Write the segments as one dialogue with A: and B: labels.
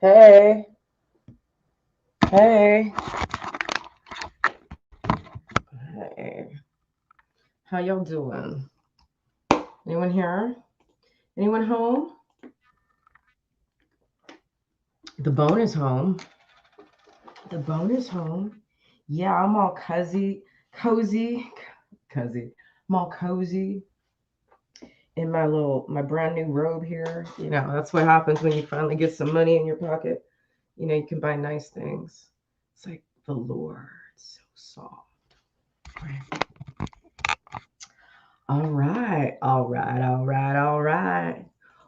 A: Hey, hey, hey. How y'all doing? Anyone here? Anyone home? The bone is home. The bone is home. Yeah, I'm all cozy. I'm all cozy in my brand new robe here. That's what happens when you finally get some money in your pocket. You can buy nice things. It's like velour. It's so soft. All right, all right, all right, all right.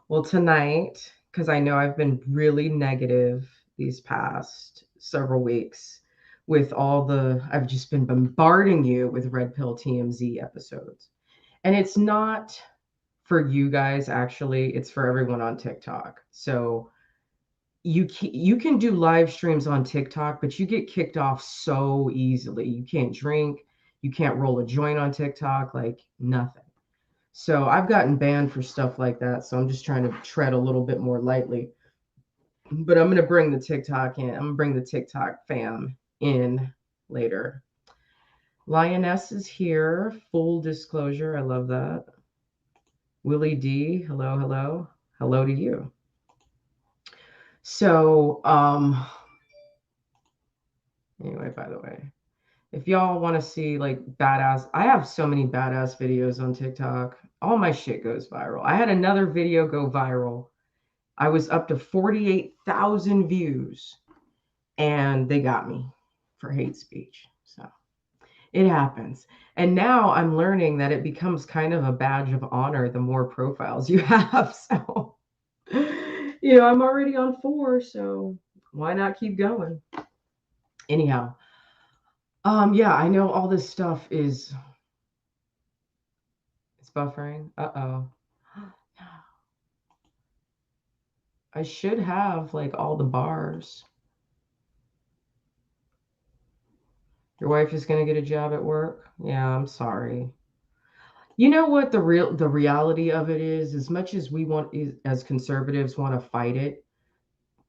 A: Well, tonight, because I know I've been really negative these past several weeks with I've just been bombarding you with Red Pill TMZ episodes. And it's not for you guys, actually, it's for everyone on TikTok. So you can do live streams on TikTok, but you get kicked off so easily. You can't drink, you can't roll a joint on TikTok, like nothing. So I've gotten banned for stuff like that. So I'm just trying to tread a little bit more lightly. But I'm going to bring the TikTok in. I'm going to bring the TikTok fam in later. Lioness is here. Full disclosure. I love that. Willie D. Hello, hello. Hello to you. So, anyway, by the way, if y'all want to see like badass, I have so many badass videos on TikTok. All my shit goes viral. I had another video go viral. I was up to 48,000 views and they got me for hate speech. So it happens. And now I'm learning that it becomes kind of a badge of honor the more profiles you have. So, I'm already on 4, so why not keep going? Anyhow, yeah, I know all this stuff is it's buffering. Uh-oh. I should have like all the bars. Your wife is going to get a job at work? Yeah, I'm sorry. You know what the reality of it is, as much as as conservatives want to fight it,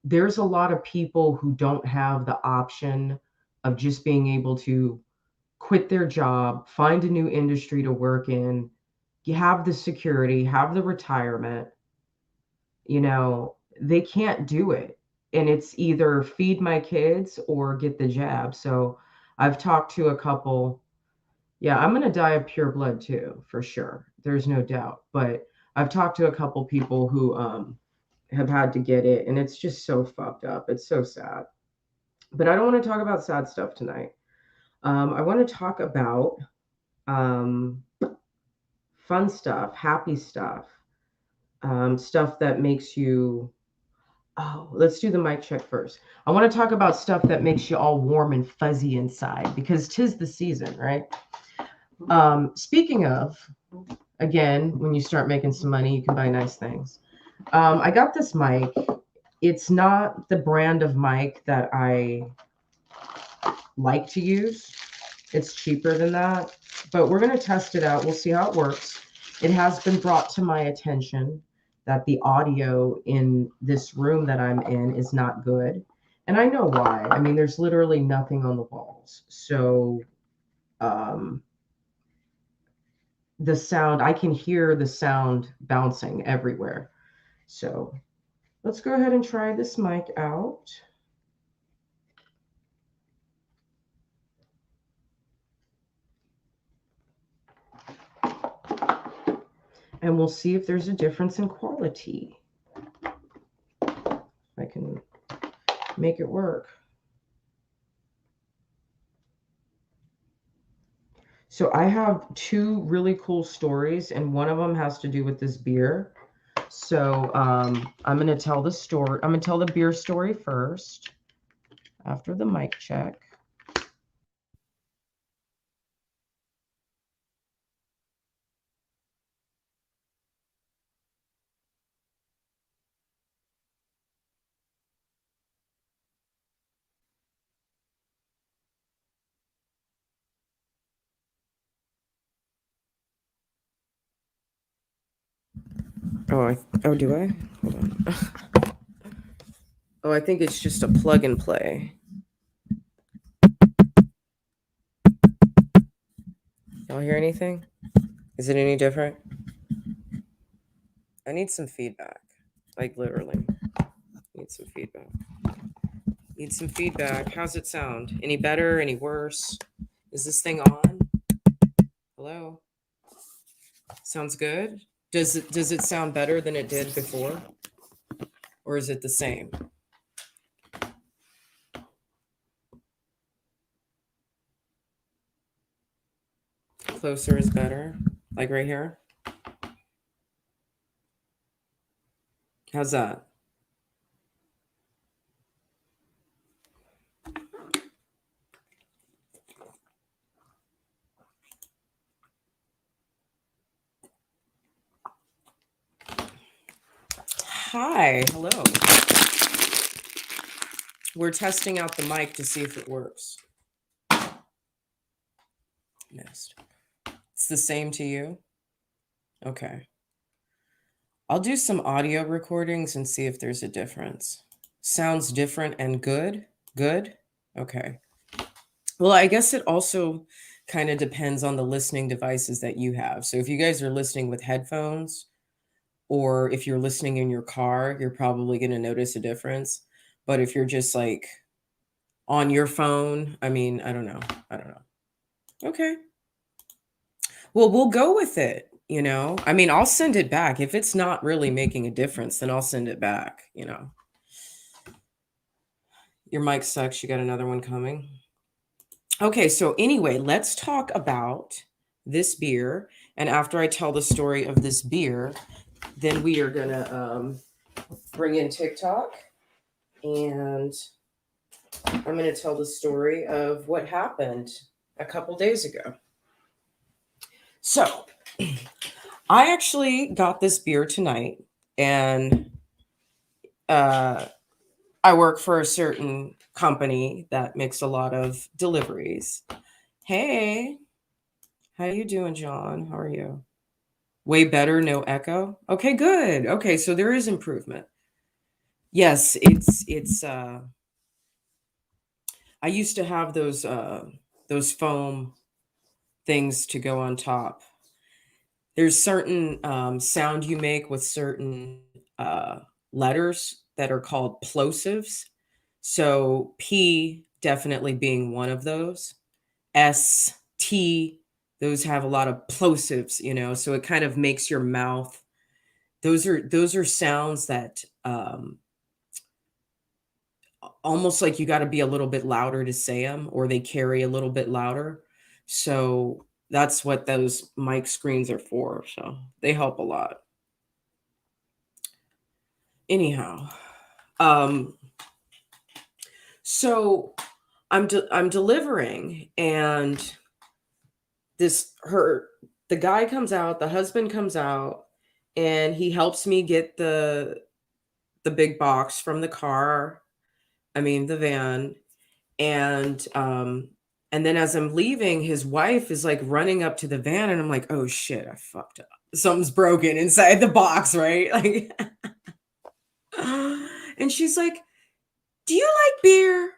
A: there's a lot of people who don't have the option of just being able to quit their job, find a new industry to work in, you have the security, have the retirement, they can't do it. And it's either feed my kids or get the jab. So I've talked to a couple. Yeah, I'm going to die of pure blood too, for sure. There's no doubt. But I've talked to a couple people who have had to get it, and it's just so fucked up. It's so sad. But I don't want to talk about sad stuff tonight. I want to talk about um, fun stuff, happy stuff, stuff that makes you. Oh, let's do the mic check first. I want to talk about stuff that makes you all warm and fuzzy inside because 'tis the season, right? Speaking of, again, when you start making some money, you can buy nice things. I got this mic. It's not the brand of mic that I like to use. It's cheaper than that, but we're going to test it out. We'll see how it works. It has been brought to my attention that the audio in this room that I'm in is not good. And I know why. I mean, there's literally nothing on the walls. So, the sound, I can hear the sound bouncing everywhere. So let's go ahead and try this mic out. And we'll see if there's a difference in quality. I can make it work. So I have 2 really cool stories, and one of them has to do with this beer. So I'm going to tell the story. I'm going to tell the beer story first after the mic check. Oh, do I? Hold on. Oh, I think it's just a plug and play. Y'all hear anything? Is it any different? I need some feedback. Like literally. Need some feedback. Need some feedback. How's it sound? Any better? Any worse? Is this thing on? Hello? Sounds good? Does it sound better than it did before? Or is it the same? Closer is better. Like right here? How's that? Hi, hello. We're testing out the mic to see if it works. Missed. It's the same to you? Okay. I'll do some audio recordings and see if there's a difference. Sounds different and good? Good? Okay. Well, I guess it also kind of depends on the listening devices that you have. So if you guys are listening with headphones, or if you're listening in your car, you're probably going to notice a difference. But if you're just like on your phone, I mean, I don't know. Okay. Well, we'll go with it, you know? I mean, I'll send it back. If it's not really making a difference, then I'll send it back, you know? Your mic sucks. You got another one coming. Okay, so anyway, let's talk about this beer. And after I tell the story of this beer, then we are going to bring in TikTok. And I'm going to tell the story of what happened a couple days ago. So I actually got this beer tonight, and I work for a certain company that makes a lot of deliveries. Hey, how you doing, John? How are you? Way better, no echo. Okay, good. Okay, so there is improvement. Yes, it's I used to have those foam things to go on top. There's certain sound you make with certain letters that are called plosives. So P definitely being one of those. S, T, those have a lot of plosives, you know, so it kind of makes your mouth. Those are sounds that almost like you got to be a little bit louder to say them, or they carry a little bit louder. So that's what those mic screens are for. So they help a lot. Anyhow, so I'm delivering, and the guy comes out, the husband comes out, and he helps me get the big box from the car. I mean the van, and then as I'm leaving, his wife is like running up to the van, and I'm like, oh shit, I fucked up. Something's broken inside the box, right? Like, and she's like, do you like beer?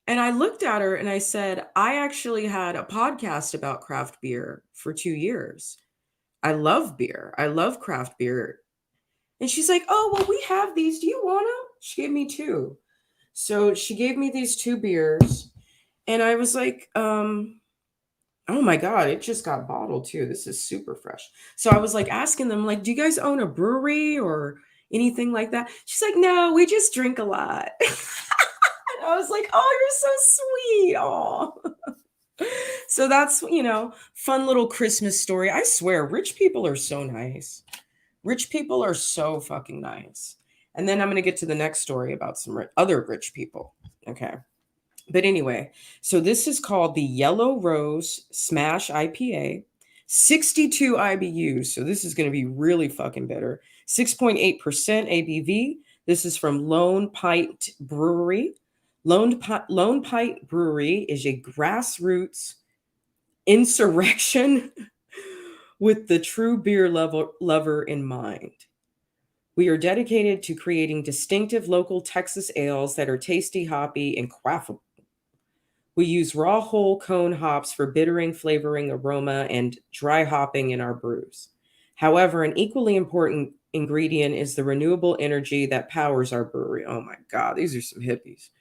A: And I looked at her and I said, I actually had a podcast about craft beer for 2 years. I love beer. I love craft beer. And she's like, oh, well, we have these. Do you want them? She gave me two. So she gave me these two beers. And I was like, oh my God, it just got bottled too. This is super fresh. So I was like asking them, like, do you guys own a brewery or anything like that? She's like, no, we just drink a lot. And I was like, oh, you're so sweet. Oh. So that's, fun little Christmas story. I swear, rich people are so nice. Rich people are so fucking nice. And then I'm going to get to the next story about some other rich people. Okay. But anyway, so this is called the Yellow Rose Smash IPA, 62 IBUs. So this is going to be really fucking bitter. 6.8% ABV. This is from Lone Pint Brewery. Lone Pint Brewery is a grassroots insurrection
B: with the true beer lover in mind. We are dedicated to creating distinctive local Texas ales that are tasty, hoppy, and quaffable. We use raw whole cone hops for bittering, flavoring, aroma, and dry hopping in our brews. However, an equally important ingredient is the renewable energy that powers our brewery. Oh my God, these are some hippies.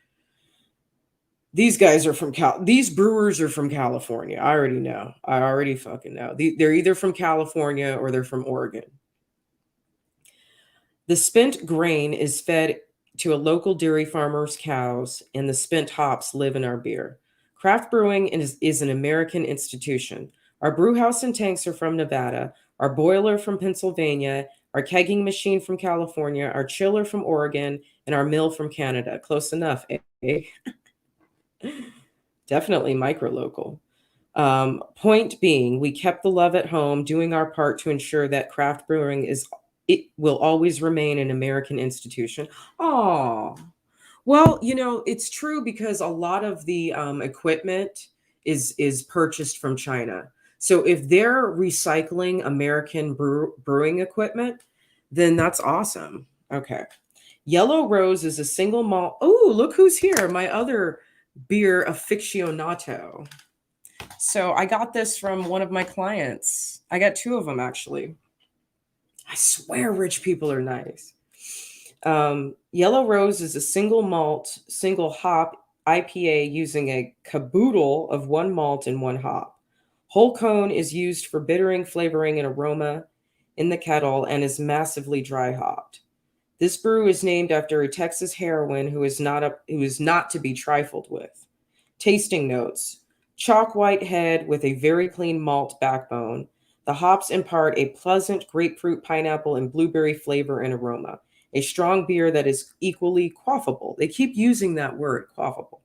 B: These guys are from these brewers are from California. I already know. I already fucking know. They're either from California or they're from Oregon. The spent grain is fed to a local dairy farmer's cows, and the spent hops live in our beer. Craft brewing is an American institution. Our brew house and tanks are from Nevada, our boiler from Pennsylvania, our kegging machine from California, our chiller from Oregon, and our mill from Canada. Close enough, eh? Definitely micro-local. Point being, we kept the love at home, doing our part to ensure that craft brewing it will always remain an American institution. Oh, well, it's true because a lot of the equipment is purchased from China. So if they're recycling American brewing equipment, then that's awesome. Okay. Yellow Rose is a single malt. Oh, look who's here. My other beer aficionado. So I got this from one of my clients. I got two of them, actually. I swear rich people are nice. Yellow Rose is a single malt, single hop IPA using a caboodle of one malt and one hop. Whole cone is used for bittering, flavoring, and aroma in the kettle and is massively dry hopped. This brew is named after a Texas heroine who is not to be trifled with. Tasting notes: chalk white head with a very clean malt backbone. The hops impart a pleasant grapefruit, pineapple, and blueberry flavor and aroma. A strong beer that is equally quaffable. They keep using that word, quaffable.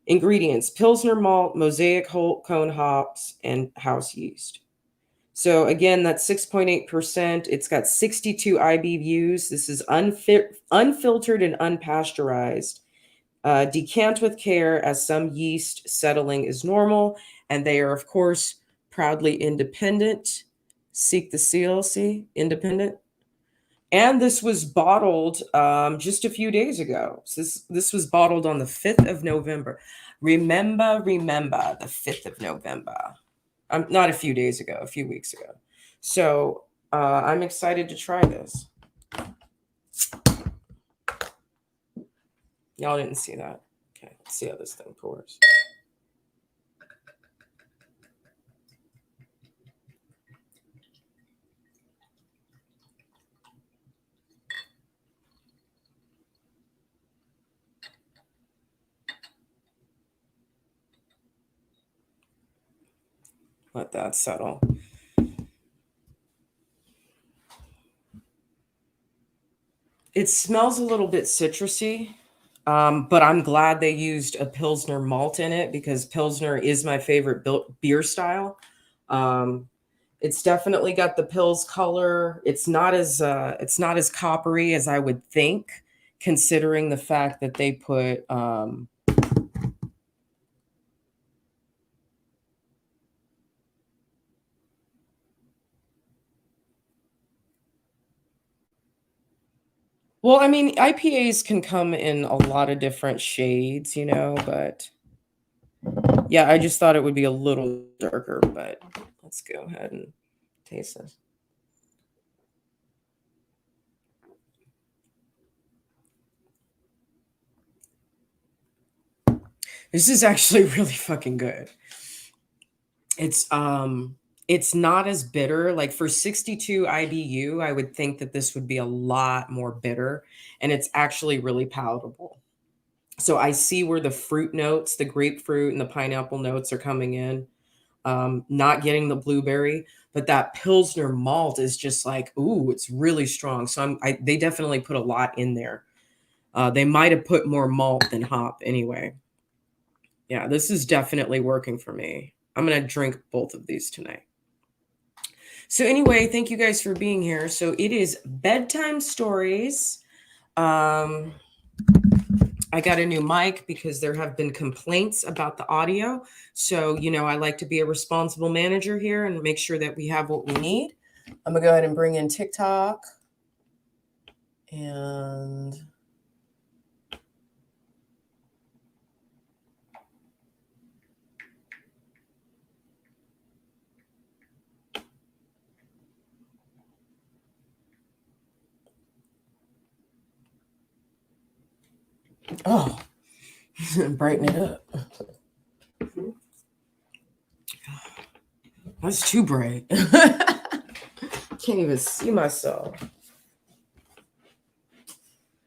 B: Ingredients: Pilsner malt, Mosaic whole cone hops, and house yeast. So again, that's 6.8%. It's got 62 IBUs. This is unfiltered and unpasteurized. Decant with care, as some yeast settling is normal. And they are, of course, proudly independent. Seek the seal, see? Independent. And this was bottled just a few days ago. So this was bottled on the 5th of November. Remember, the 5th of November. Not a few days ago, a few weeks ago. So I'm excited to try this. Y'all didn't see that. Okay, let's see how this thing pours. Let that settle. It smells a little bit citrusy, but I'm glad they used a Pilsner malt in it because Pilsner is my favorite beer style. It's definitely got the Pils color. It's not as coppery as I would think, considering the fact that they put well, I mean, IPAs can come in a lot of different shades, but yeah, I just thought it would be a little darker, but let's go ahead and taste this. This is actually really fucking good. It's not as bitter. Like for 62 IBU, I would think that this would be a lot more bitter, and it's actually really palatable. So I see where the fruit notes, the grapefruit and the pineapple notes are coming in. Not getting the blueberry, but that Pilsner malt is just like, ooh, it's really strong. So they definitely put a lot in there. They might have put more malt than hop anyway. Yeah, this is definitely working for me. I'm going to drink both of these tonight. So anyway, thank you guys for being here. So it is bedtime stories. I got a new mic because there have been complaints about the audio. So, I like to be a responsible manager here and make sure that we have what we need. I'm going to go ahead and bring in TikTok. And oh, brighten it up. That's too bright. Can't even see myself.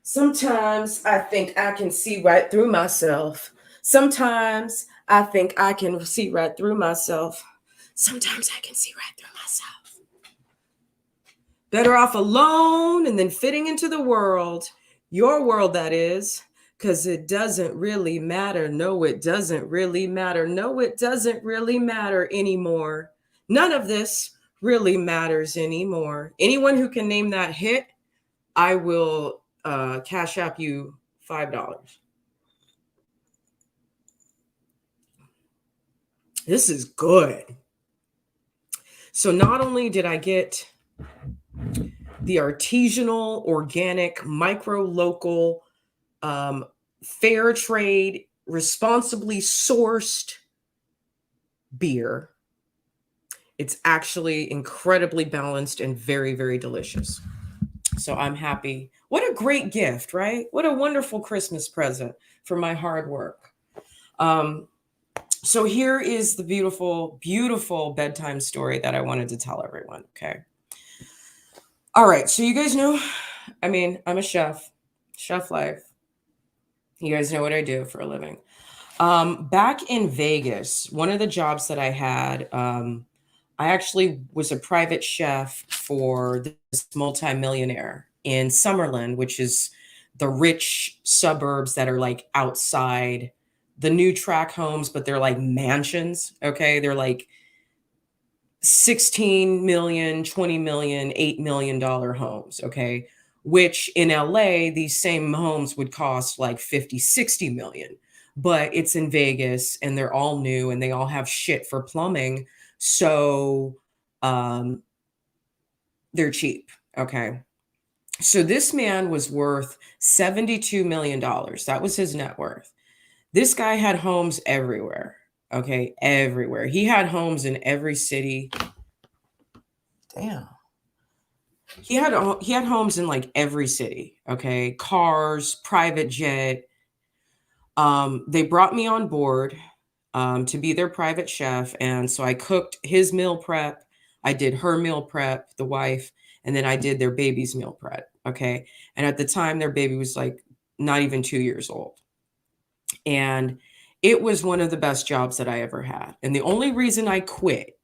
B: Sometimes I think I can see right through myself. Sometimes I think I can see right through myself. Sometimes I can see right through myself. Better off alone and then fitting into the world. Your world, that is. Because it doesn't really matter. No, it doesn't really matter. No, it doesn't really matter anymore. None of this really matters anymore. Anyone who can name that hit, I will cash app you $5. This is good. So not only did I get the artisanal, organic, micro local, fair trade, responsibly sourced beer, it's actually incredibly balanced and very, very delicious. So I'm happy. What a great gift, right? What a wonderful Christmas present for my hard work. So here is the beautiful, beautiful bedtime story that I wanted to tell everyone. Okay. All right. So you guys know, I'm a chef, chef life. You guys know what I do for a living. Back in Vegas, one of the jobs that I had, I actually was a private chef for this multimillionaire in Summerlin, which is the rich suburbs that are like outside the new track homes, but they're like mansions. Okay. They're like 16 million, 20 million, $8 million homes. Okay. Which in LA, these same homes would cost like 50, 60 million. But it's in Vegas and they're all new and they all have shit for plumbing. So they're cheap. Okay. So this man was worth $72 million. That was his net worth. This guy had homes everywhere. Okay. Everywhere. He had homes in every city. Damn. He had homes in like every city. Okay. Cars, private jet. They brought me on board to be their private chef. And so I cooked his meal prep. I did her meal prep, the wife, and then I did their baby's meal prep. Okay. And at the time, their baby was like not even 2 years old. And it was one of the best jobs that I ever had. And the only reason I quit,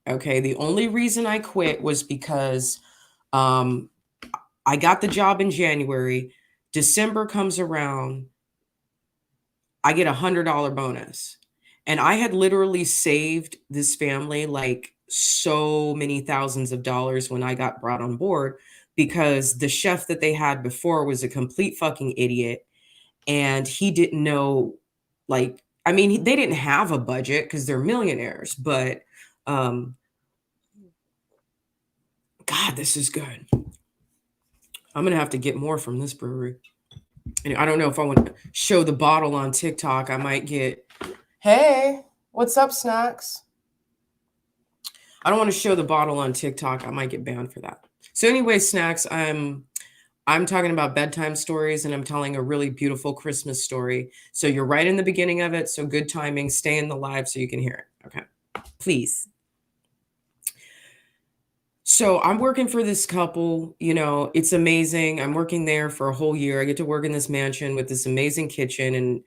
B: the only reason I quit was because I got the job in January. December comes around. I get $100 bonus. And I had literally saved this family like so many thousands of dollars when I got brought on board because the chef that they had before was a complete fucking idiot. And he didn't know, they didn't have a budget because they're millionaires, but God, this is good. I'm going to have to get more from this brewery. And I don't know if I want to show the bottle on TikTok. I might get, hey, what's up, Snacks? I don't want to show the bottle on TikTok. I might get banned for that. So anyway, Snacks, I'm talking about bedtime stories and I'm telling a really beautiful Christmas story. So you're right in the beginning of it. So good timing. Stay in the live so you can hear it. Okay. Please. So I'm working for this couple, it's amazing. I'm working there for a whole year. I get to work in this mansion with this amazing kitchen and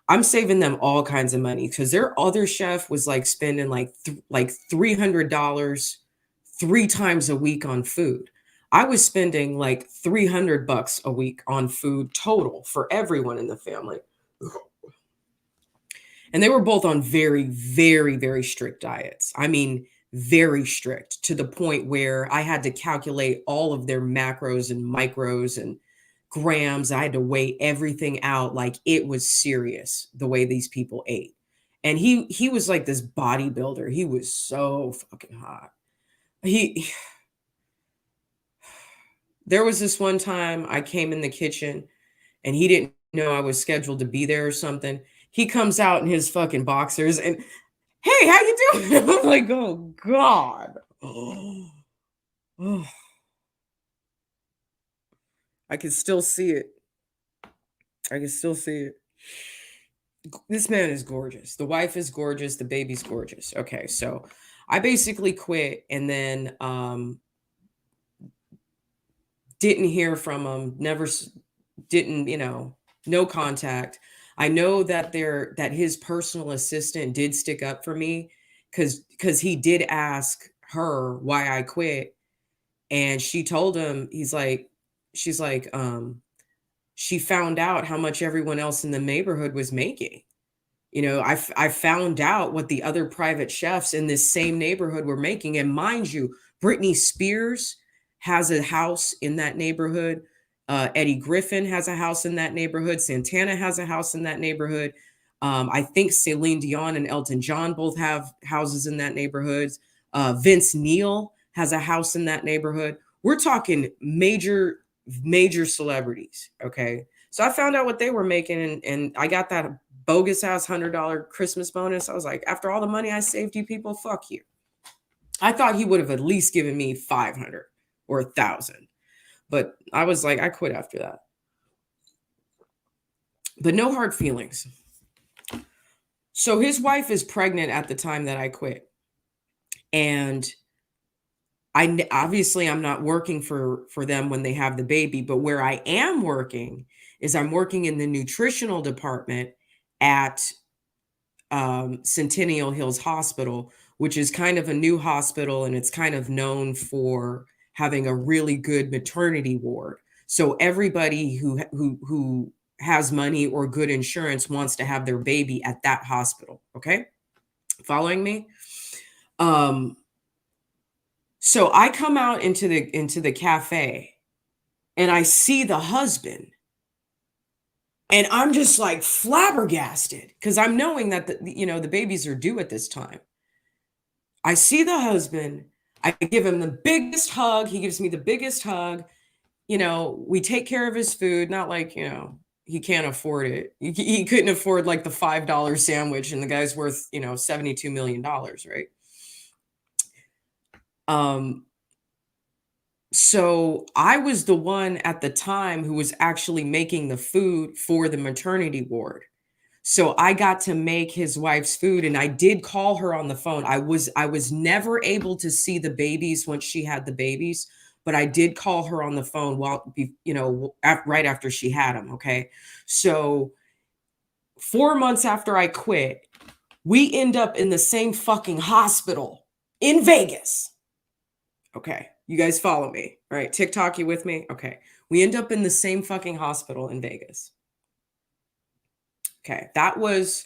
B: I'm saving them all kinds of money because their other chef was like spending like $300 3 times a week on food. I was spending like $300 a week on food total for everyone in the family. And they were both on very, very, very strict diets. I mean, very strict to the point where I had to calculate all of their macros and micros and grams. I had to weigh everything out. Like it was serious the way these people ate. And he was like this bodybuilder. He was so fucking hot. He There was this one time I came in the kitchen and he didn't know I was scheduled to be there or something. He comes out in his fucking boxers and, hey, how you doing? I'm like, oh God. Oh, I can still see it. I can still see it. This man is gorgeous. The wife is gorgeous. The baby's gorgeous. Okay, so I basically quit and then didn't hear from him. Never didn't, no contact. I know that his personal assistant did stick up for me because he did ask her why I quit, and she told him, she's like, she found out how much everyone else in the neighborhood was making. I found out what the other private chefs in this same neighborhood were making. And mind you, Britney Spears has a house in that neighborhood. Eddie Griffin has a house in that neighborhood. Santana has a house in that neighborhood. I think Celine Dion and Elton John both have houses in that neighborhood. Vince Neil has a house in that neighborhood. We're talking major, major celebrities. Okay. So I found out what they were making, and I got that bogus ass $100 Christmas bonus. I was like, after all the money I saved you people, fuck you. I thought he would have at least given me 500 or 1,000, but I was like, I quit after that. But no hard feelings. So his wife is pregnant at the time that I quit, and I'm not working for them when they have the baby, but where I am working is I'm working in the nutritional department at Centennial Hills Hospital, which is kind of a new hospital, and it's kind of known for having a really good maternity ward. So everybody who has money or good insurance wants to have their baby at that hospital. Okay, following me? So I come out into the cafe, and I see the husband. And I'm just like flabbergasted because I'm knowing that the babies are due at this time. I see the husband. I give him the biggest hug. He gives me the biggest hug. We take care of his food. Not like, he can't afford it. He couldn't afford like the $5 sandwich, and the guy's worth, $72 million, right? So I was the one at the time who was actually making the food for the maternity ward. So I got to make his wife's food, and I did call her on the phone. I was never able to see the babies once she had the babies, but I did call her on the phone right after she had them. Okay. So 4 months after I quit, we end up in the same fucking hospital in Vegas. Okay. You guys follow me, right? TikTok, you with me? Okay. We end up in the same fucking hospital in Vegas. Okay. That was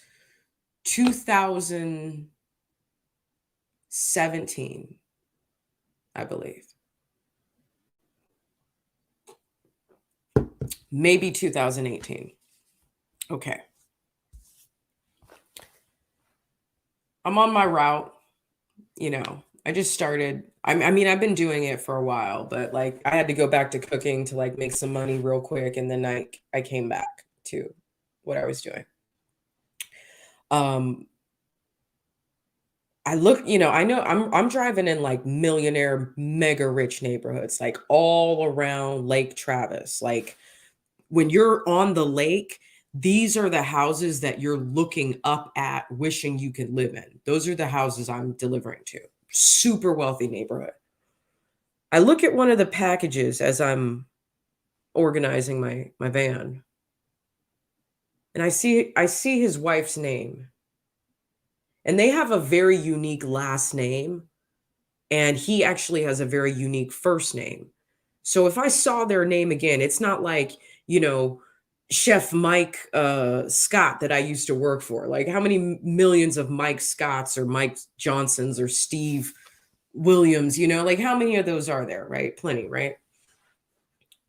B: 2017, I believe. Maybe 2018. Okay. I'm on my route, I just started. I mean, I've been doing it for a while, but like I had to go back to cooking to like make some money real quick, and then I came back to what I was doing. I look, I know I'm driving in like millionaire, mega rich neighborhoods, like all around Lake Travis. Like when you're on the lake, these are the houses that you're looking up at, wishing you could live in. Those are the houses I'm delivering to. Super wealthy neighborhood. I look at one of the packages as I'm organizing my van, and I see his wife's name. And they have a very unique last name, and he actually has a very unique first name. So if I saw their name again, it's not like, Chef Mike Scott that I used to work for. Like how many millions of Mike Scotts or Mike Johnsons or Steve Williams, like how many of those are there, right? Plenty, right?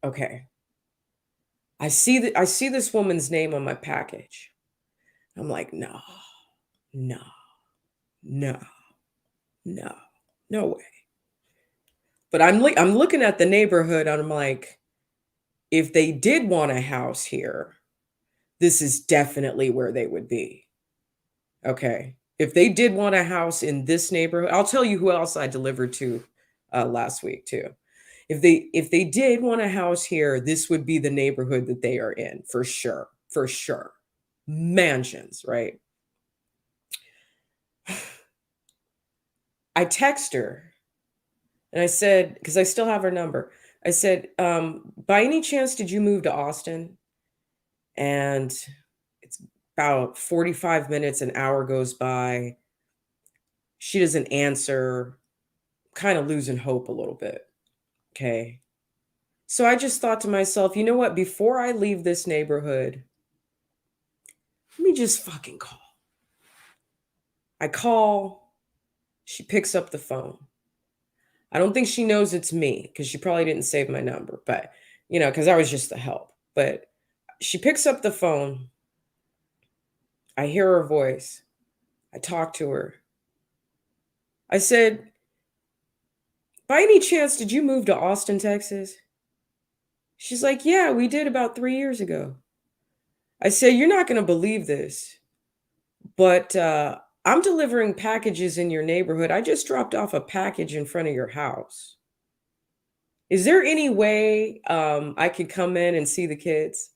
B: Okay. I see this woman's name on my package. I'm like, no, no, no, no, no way. But I'm looking at the neighborhood and I'm like, if they did want a house here, this is definitely where they would be. Okay. If they did want a house in this neighborhood, I'll tell you who else I delivered to last week too. If they did want a house here, this would be the neighborhood that they are in for sure. For sure. Mansions, right? I text her and I said, because I still have her number, I said, by any chance, did you move to Austin? And it's about 45 minutes, an hour goes by. She doesn't answer, kind of losing hope a little bit. Okay. So I just thought to myself, you know what? Before I leave this neighborhood, let me just fucking call. I call, she picks up the phone. I don't think she knows it's me because she probably didn't save my number, but because I was just the help. But she picks up the phone. I hear her voice. I talk to her. I said, by any chance, did you move to Austin, Texas? She's like, yeah, we did about 3 years ago. I say, you're not going to believe this, but I'm delivering packages in your neighborhood. I just dropped off a package in front of your house. Is there any way I could come in and see the kids?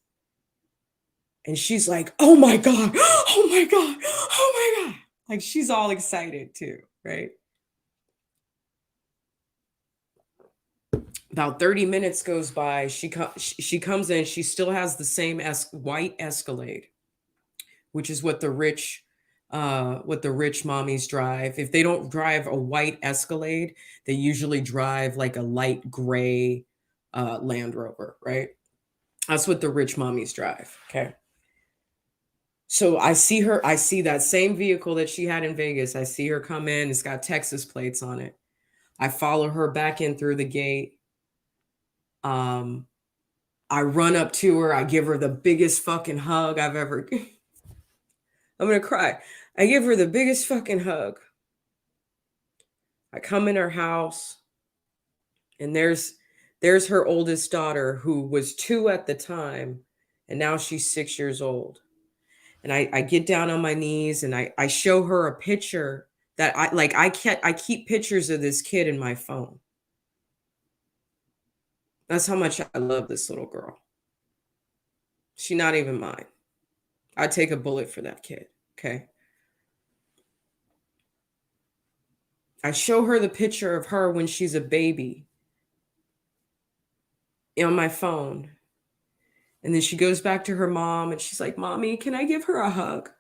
B: And she's like, oh my God, oh my God, oh my God. Like she's all excited too, right? About 30 minutes goes by. She comes in. She still has the same white Escalade, which is what the rich mommies drive. If they don't drive a white Escalade, they usually drive like a light gray Land Rover, right? That's what the rich mommies drive. Okay. So I see that same vehicle that she had in Vegas. I see her come in. It's got Texas plates on it. I follow her back in through the gate. I run up to her. I give her the biggest fucking hug I've ever. I'm gonna cry. I give her the biggest fucking hug. I come in her house, and there's her oldest daughter who was 2 at the time, and now she's 6 years old. And I get down on my knees and I show her a picture that I keep pictures of this kid in my phone. That's how much I love this little girl. She's not even mine. I'd take a bullet for that kid. Okay. I show her the picture of her when she's a baby on my phone. And then she goes back to her mom and she's like, Mommy, can I give her a hug?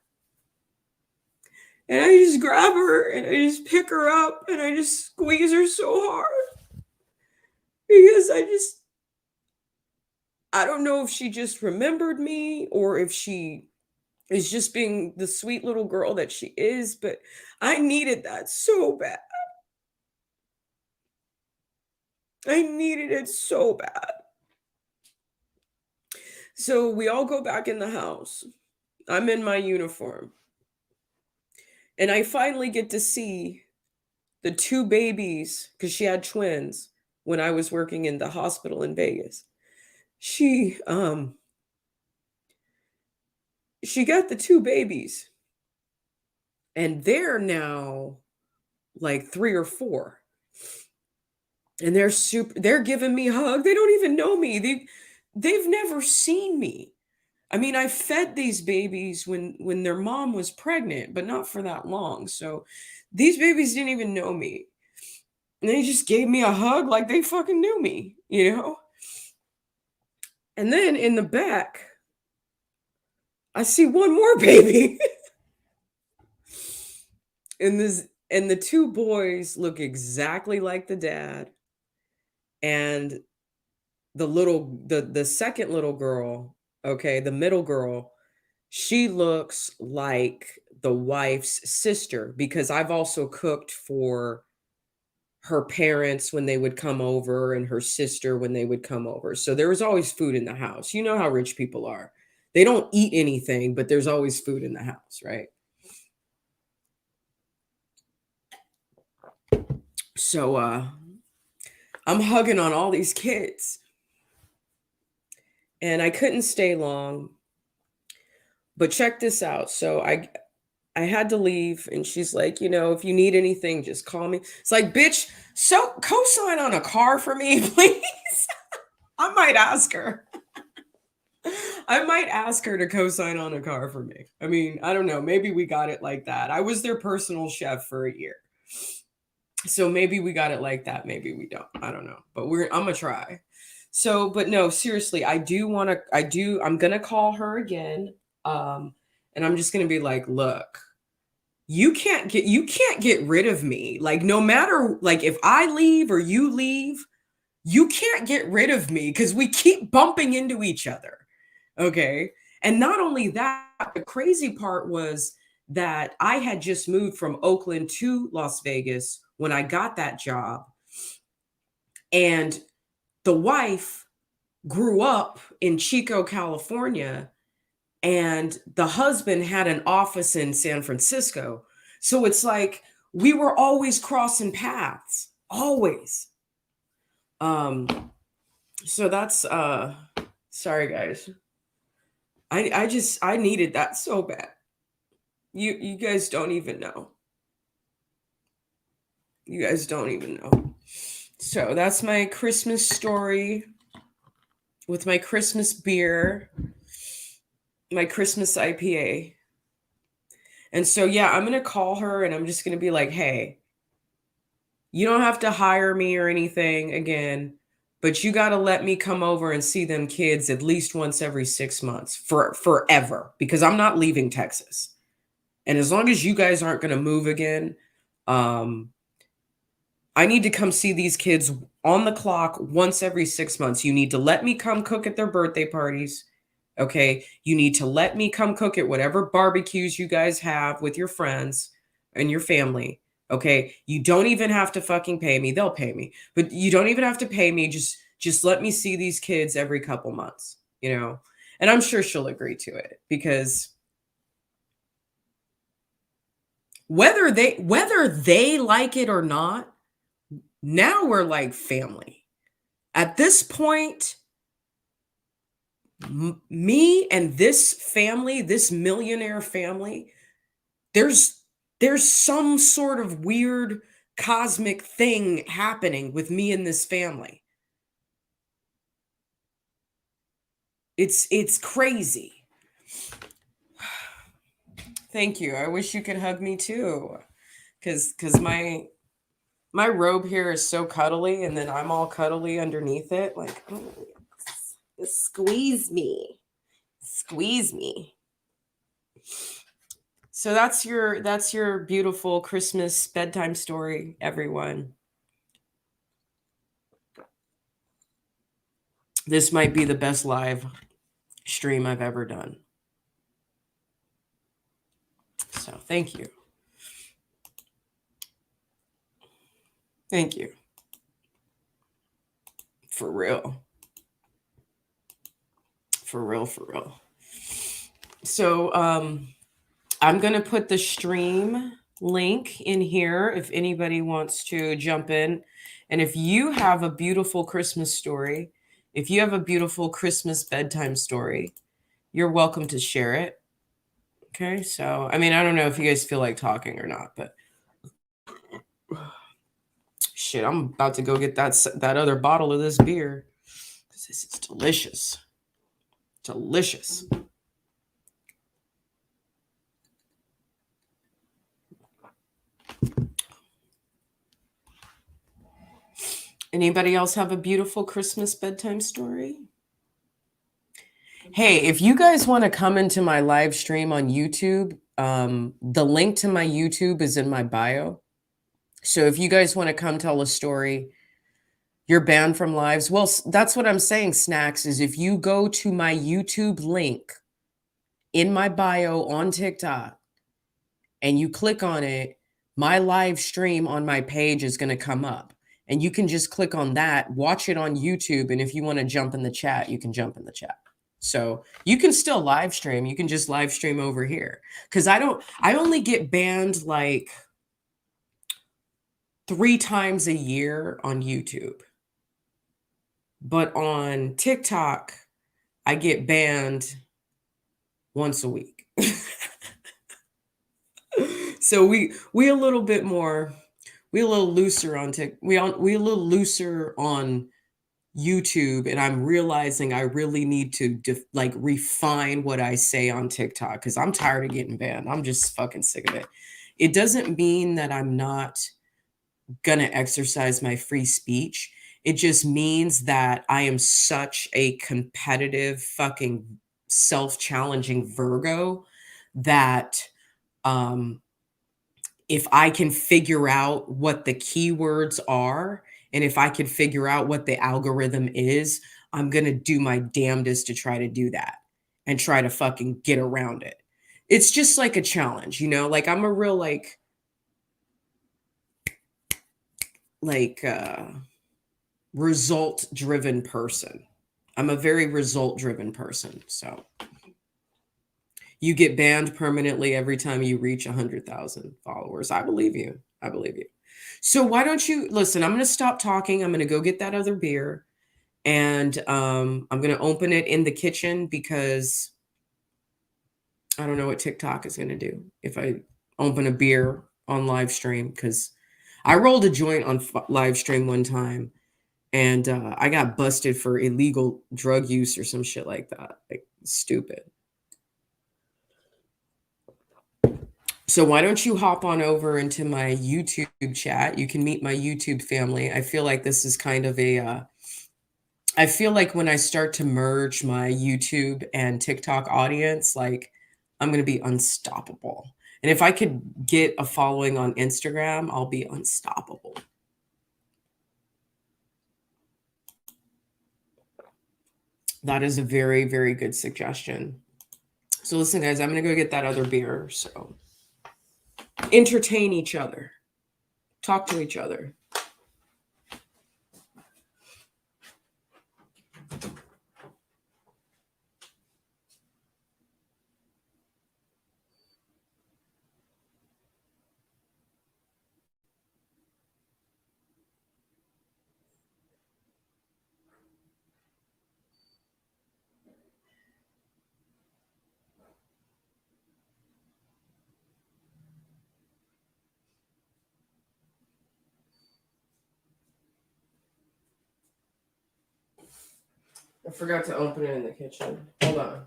B: And I just grab her and I just pick her up and I just squeeze her so hard. Because I don't know if she just remembered me or if she is just being the sweet little girl that she is, but I needed that so bad. I needed it so bad. So we all go back in the house. I'm in my uniform. And I finally get to see the 2 babies, because she had twins when I was working in the hospital in Vegas. She got the 2 babies. And they're now like 3 or 4. And they're giving me a hug. They don't even know me. They've never seen me. I mean, I fed these babies when their mom was pregnant, but not for that long. So these babies didn't even know me. And they just gave me a hug like they fucking knew me, you know? And then in the back, I see one more baby. and the 2 boys look exactly like the dad. And the second little girl, okay, the middle girl, she looks like the wife's sister because I've also cooked for her parents when they would come over and her sister when they would come over. So there was always food in the house. You know how rich people are. They don't eat anything, but there's always food in the house, right? So I'm hugging on all these kids. And I couldn't stay long. But check this out. So I had to leave, and she's like, if you need anything, just call me. It's like, bitch, so co-sign on a car for me, please. I might ask her. I might ask her to co-sign on a car for me. I mean, I don't know. Maybe we got it like that. I was their personal chef for a year. So maybe we got it like that. Maybe we don't. I don't know. But I'm gonna try. So, but no, seriously, I'm gonna call her again. And I'm just gonna be like, look, you can't get rid of me. Like, no matter, like, if I leave or you leave, you can't get rid of me because we keep bumping into each other. Okay. And not only that, the crazy part was that I had just moved from Oakland to Las Vegas when I got that job. And the wife grew up in Chico, California, and the husband had an office in San Francisco. So it's like we were always crossing paths, always. So that's sorry guys. I needed that so bad. You guys don't even know. You guys don't even know. So that's my Christmas story with my Christmas beer, my Christmas IPA. And so, yeah, I'm going to call her and I'm just going to be like, hey, you don't have to hire me or anything again, but you got to let me come over and see them kids at least once every 6 months for forever, because I'm not leaving Texas. And as long as you guys aren't going to move again, I need to come see these kids on the clock once every 6 months. You need to let me come cook at their birthday parties. Okay. You need to let me come cook at whatever barbecues you guys have with your friends and your family. Okay. You don't even have to fucking pay me. They'll pay me, but you don't even have to pay me. Just let me see these kids every couple months, and I'm sure she'll agree to it, because whether they like it or not, now we're like family. At this point, me and this family, this millionaire family, there's some sort of weird cosmic thing happening with me and this family. It's crazy. Thank you. I wish you could hug me too, because my robe here is so cuddly, and then I'm all cuddly underneath it. Like, oh, squeeze me. So that's your beautiful Christmas bedtime story, everyone. This might be the best live stream I've ever done. So thank you. Thank you. For real. For real. So I'm going to put the stream link in here if anybody wants to jump in. And if you have a beautiful Christmas story, if you have a beautiful Christmas bedtime story, you're welcome to share it. Okay, so, I mean, I don't know if you guys feel like talking or not, but shit, I'm about to go get that other bottle of this beer, because this is delicious. Delicious. Anybody else have a beautiful Christmas bedtime story? Hey, if you guys want to come into my live stream on YouTube, the link to my YouTube is in my bio. So if you guys want to come tell a story, you're banned from lives. Well, that's what I'm saying, Snacks, is if you go to my YouTube link in my bio on TikTok and you click on it, my live stream on my page is going to come up. And you can just click on that, watch it on YouTube. And if you want to jump in the chat, you can jump in the chat. So you can still live stream. You can just live stream over here. Because I only get banned like 3 times a year on YouTube. But on TikTok, I get banned once a week. So we a little bit more, we a little looser on we a little looser on YouTube, and I'm realizing I really need to like refine what I say on TikTok because I'm tired of getting banned. I'm just fucking sick of it. It doesn't mean that I'm not gonna exercise my free speech. It just means that I am such a competitive fucking self-challenging Virgo that if I can figure out what the keywords are and if I can figure out what the algorithm is, I'm going to do my damnedest to try to do that and try to fucking get around it. It's just like a challenge, you know? Like I'm a real result driven person. I'm a very result driven person. So you get banned permanently every time you reach 100,000 followers. I believe you. I believe you. So why don't you listen? I'm going to stop talking. I'm going to go get that other beer, and I'm going to open it in the kitchen because I don't know what TikTok is going to do if I open a beer on live stream. Because I rolled a joint on live stream one time, and I got busted for illegal drug use or some shit like that. Like stupid. So why don't you hop on over into my YouTube chat? You can meet my YouTube family. I feel like this is kind of I feel like when I start to merge my YouTube and TikTok audience, like I'm going to be unstoppable. And if I could get a following on Instagram, I'll be unstoppable. That is a very, very good suggestion. So listen, guys, I'm going to go get that other beer. So entertain each other. Talk to each other. I forgot to open it in the kitchen. Hold on.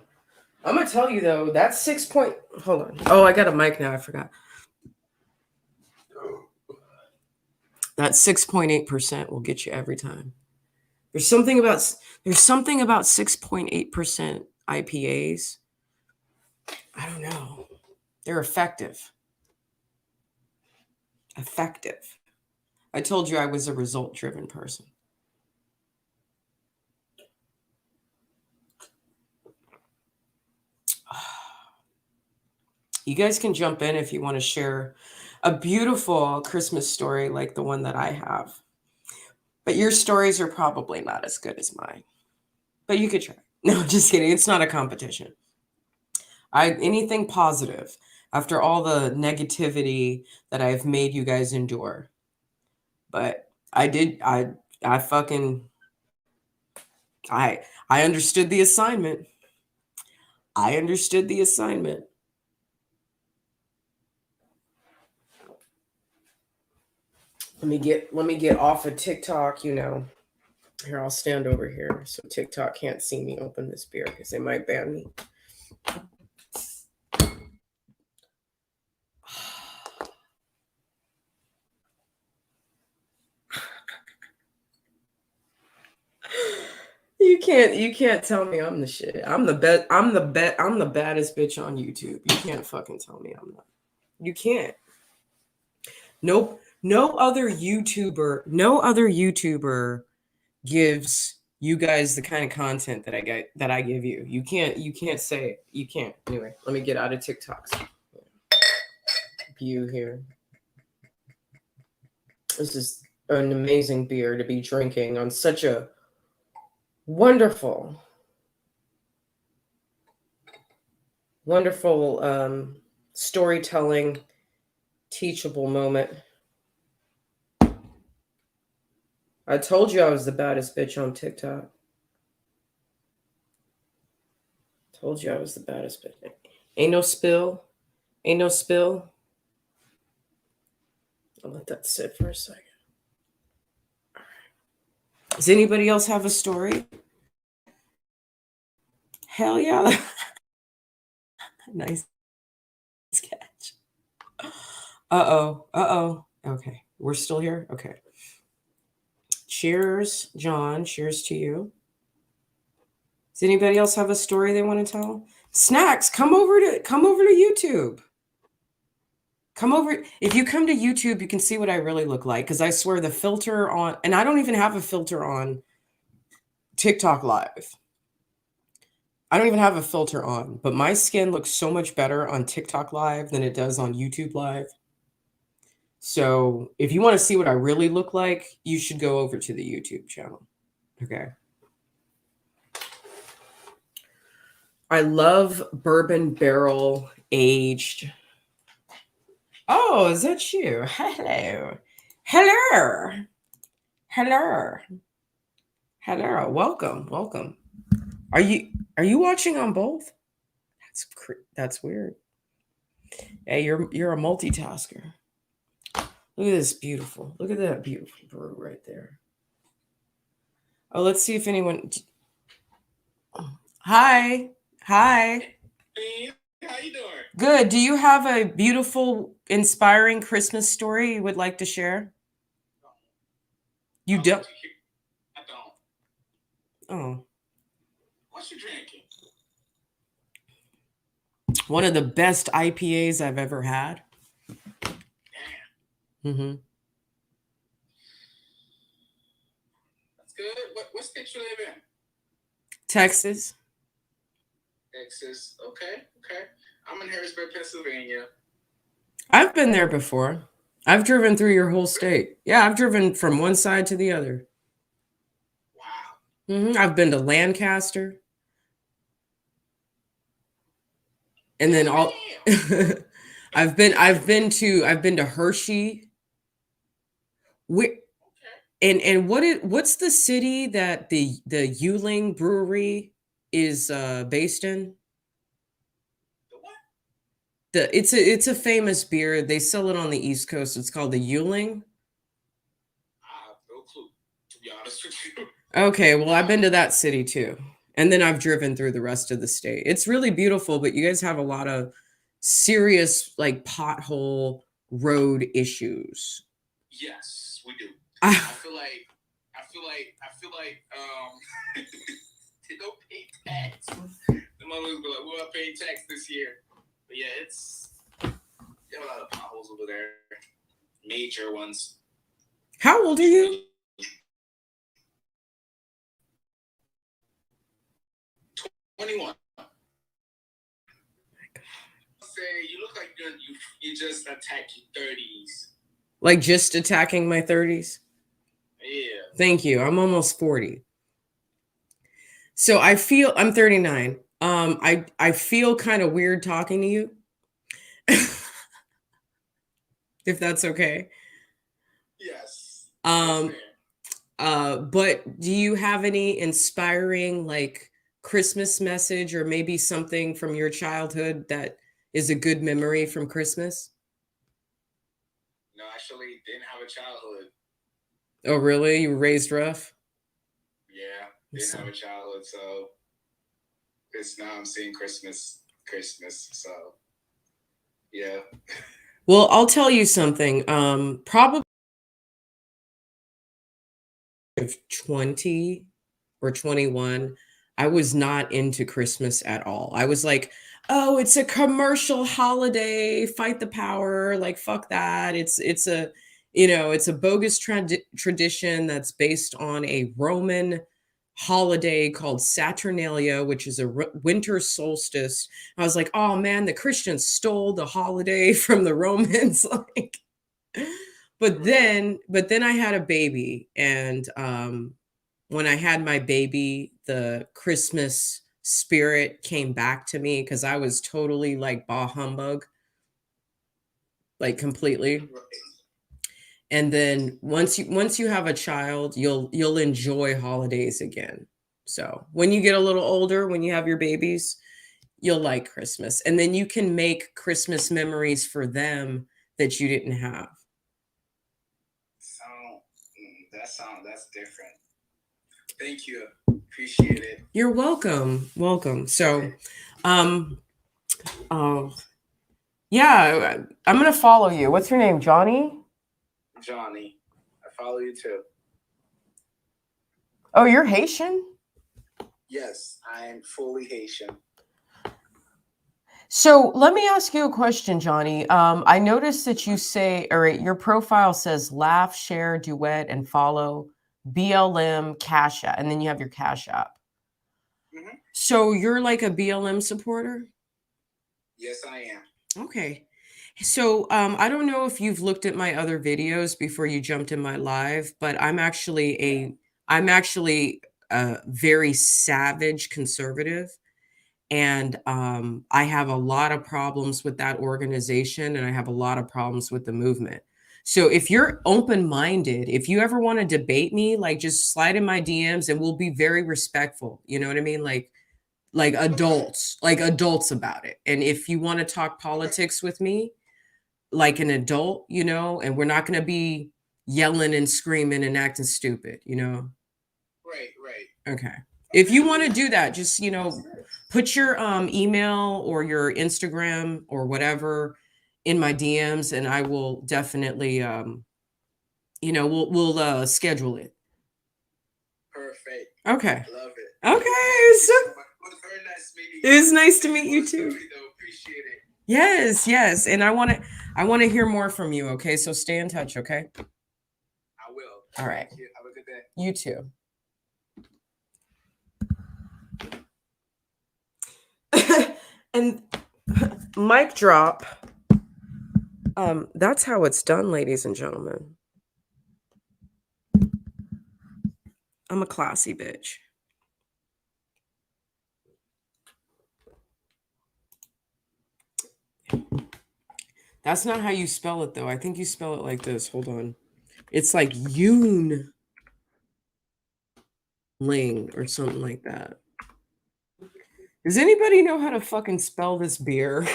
B: I'm going to tell you, though, that's 6 point... Hold on. Oh, I got a mic now. I forgot. That 6.8% will get you every time. There's something about 6.8% IPAs. I don't know. They're effective. Effective. I told you I was a result-driven person. You guys can jump in if you want to share a beautiful Christmas story like the one that I have. But your stories are probably not as good as mine. But you could try. No, just kidding. It's not a competition. Anything positive after all the negativity that I've made you guys endure. But I understood the assignment. I understood the assignment. Let me get off of TikTok, you know. Here, I'll stand over here so TikTok can't see me open this beer because they might ban me. You can't tell me I'm the shit. I'm the baddest bitch on YouTube. You can't fucking tell me I'm not. You can't. Nope. No other YouTuber gives you guys the kind of content that I give you. You can't say it. You can't. Anyway, let me get out of TikTok's view here. This is an amazing beer to be drinking on such a wonderful, wonderful storytelling, teachable moment. I told you I was the baddest bitch on TikTok. Told you I was the baddest bitch. Ain't no spill. Ain't no spill. I'll let that sit for a second. Does anybody else have a story? Hell yeah. Nice catch. Uh-oh. Uh-oh. Okay. We're still here? Okay. Cheers, John. Cheers to you. Does anybody else have a story they want to tell? Snacks, come over to YouTube. Come over. If you come to YouTube, you can see what I really look like. Because I swear the filter on, and I don't even have a filter on TikTok Live. I don't even have a filter on, but my skin looks so much better on TikTok Live than it does on YouTube Live. So if you want to see what I really look like, you should go over to the YouTube channel. Okay. I love bourbon barrel aged. Oh, is that you? Hello. Hello. Hello. Hello. Welcome. Welcome. Are you watching on both? That's weird. Hey, you're a multitasker. Look at this beautiful. Look at that beautiful brew right there. Oh, let's see if anyone. Hi. Hi.
C: Hey, how you doing?
B: Good. Do you have a beautiful, inspiring Christmas story you would like to share? You don't?
C: I don't.
B: Oh.
C: What you drinking?
B: One of the best IPAs I've ever had.
C: Damn.
B: Mm-hmm.
C: That's good. What state you live in?
B: Texas.
C: Texas. Okay. I'm in Harrisburg, Pennsylvania.
B: I've been there before. I've driven through your whole state. Yeah, I've driven from one side to the other.
C: Wow.
B: Mm-hmm. I've been to Lancaster. And then all I've been to Hershey. What's the city that the Yuling Brewery is based in?
C: The what?
B: It's a famous beer. They sell it on the East Coast. It's called the Yuling.
C: I have no clue, to be honest with you.
B: Okay, well, I've been to that city too. And then I've driven through the rest of the state. It's really beautiful, but you guys have a lot of serious like pothole road issues.
C: Yes, we do. I feel like they don't pay tax. The motherfuckers be like, "Well, I paid tax this year." But yeah, you have a lot of potholes over there. Major ones.
B: How old are you?
C: 21. Say you look like you just attacked your 30s.
B: Like just attacking my 30s?
C: Yeah.
B: Thank you. I'm almost 40. So I'm 39. I feel kind of weird talking to you. If that's okay.
C: Yes.
B: But do you have any inspiring like Christmas message or maybe something from your childhood that is a good memory from Christmas?
C: No, actually didn't have a childhood.
B: Oh, really? You were raised rough?
C: Yeah, didn't have a childhood, so it's now I'm seeing Christmas, so yeah.
B: Well, I'll tell you something. Probably 20 or 21, I was not into Christmas at all. I was like, oh, it's a commercial holiday, fight the power, like fuck that. It's a bogus tradition that's based on a Roman holiday called Saturnalia, which is a winter solstice. I was like, oh man, the Christians stole the holiday from the Romans. Like, But then I had a baby, and when I had my baby, the Christmas spirit came back to me because I was totally like bah humbug, like completely. And then once you have a child, you'll enjoy holidays again. So when you get a little older, when you have your babies, you'll like Christmas, and then you can make Christmas memories for them that you didn't have.
C: That's different. Thank you. Appreciate it.
B: You're welcome. Welcome. So, yeah, I'm gonna follow you. What's your name, Johnny?
C: Johnny, I follow you too.
B: Oh, you're Haitian?
C: Yes, I'm fully Haitian.
B: So let me ask you a question, Johnny. I noticed that you say, or your profile says laugh, share, duet, and follow BLM Cash App, and then you have your Cash App.
C: Mm-hmm.
B: So you're like a BLM supporter?
C: Yes, I am.
B: Okay. So I don't know if you've looked at my other videos before you jumped in my live, but I'm actually a very savage conservative. And I have a lot of problems with that organization, and I have a lot of problems with the movement. So if you're open-minded, if you ever want to debate me, like just slide in my DMs and we'll be very respectful. You know what I mean? Like adults about it. And if you want to talk politics with me, like an adult, you know, and we're not going to be yelling and screaming and acting stupid, you know?
C: Right.
B: Okay. If you want to do that, just, you know, put your email or your Instagram or whatever in my DMs, and I will definitely, you know, we'll schedule it.
C: Perfect.
B: Okay.
C: Love it.
B: Okay.
C: It was very nice meeting you.
B: It was nice to meet you too.
C: Appreciate it.
B: Yes. And I want to hear more from you. Okay. So stay in touch. Okay.
C: I will.
B: All right.
C: Thank you. Have a good day.
B: You too. And mic drop. That's how it's done, ladies and gentlemen. I'm a classy bitch. That's not how you spell it, though. I think you spell it like this. Hold on. It's like Yoon Ling or something like that. Does anybody know how to fucking spell this beer?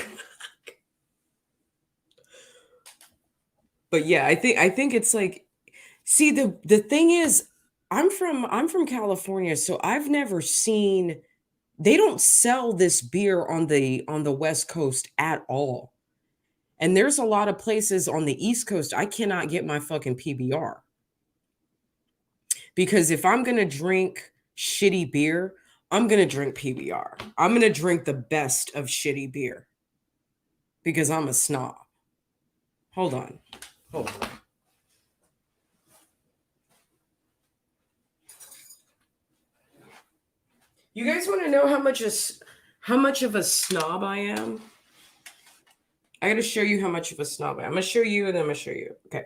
B: But yeah, I think it's like, see, the thing is, I'm from California, so I've never seen, they don't sell this beer on the West Coast at all. And there's a lot of places on the East Coast I cannot get my fucking PBR. Because if I'm going to drink shitty beer, I'm going to drink PBR. I'm going to drink the best of shitty beer. Because I'm a snob. Hold on. You guys want to know how much of a snob I am? I got to show you how much of a snob I am. I'm going to show you and then I'm going to show you. Okay.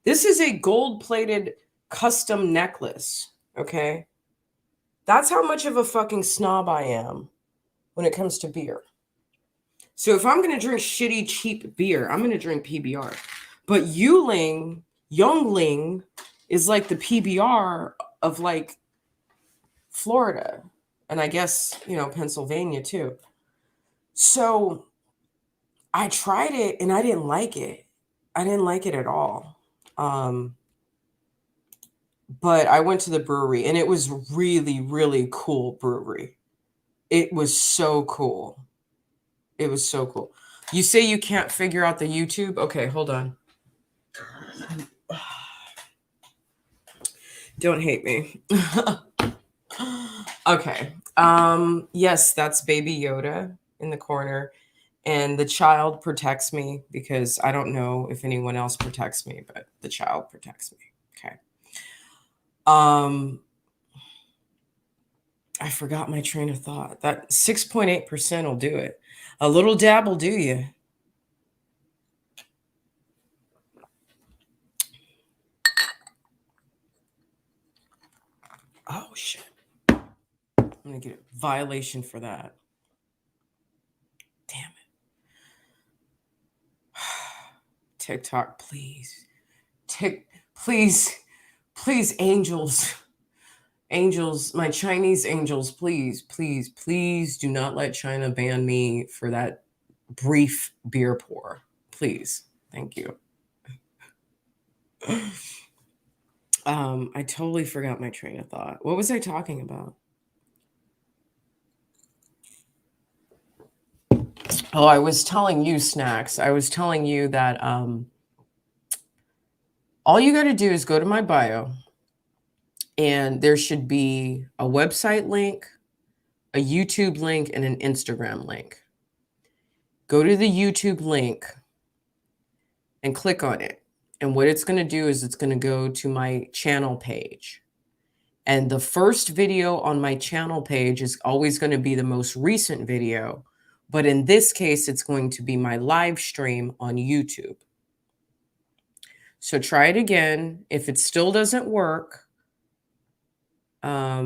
B: This is a gold-plated custom necklace. Okay. That's how much of a fucking snob I am when it comes to beer. So if I'm going to drink shitty, cheap beer, I'm going to drink PBR. But Youngling is like the PBR of like Florida. And I guess, you know, Pennsylvania too. So I tried it and I didn't like it. I didn't like it at all. But I went to the brewery and it was really, really cool brewery. It was so cool. It was so cool. You say you can't figure out the YouTube? Okay, hold on. Don't hate me. Okay. Yes, that's Baby Yoda in the corner. And the child protects me because I don't know if anyone else protects me, but the child protects me. Okay. I forgot my train of thought. That 6.8% will do it. A little dab will do you. Oh, shit. I'm going to get a violation for that. Damn it. TikTok, please. Please, angels. Angels, my Chinese angels, please do not let China ban me for that brief beer pour. Please. Thank you. I totally forgot my train of thought. What was I talking about? Oh, I was telling you, Snacks. I was telling you that all you got to do is go to my bio, and there should be a website link, a YouTube link, and an Instagram link. Go to the YouTube link and click on it. And what it's going to do is it's going to go to my channel page. And the first video on my channel page is always going to be the most recent video. But in this case, it's going to be my live stream on YouTube. So try it again. If it still doesn't work, I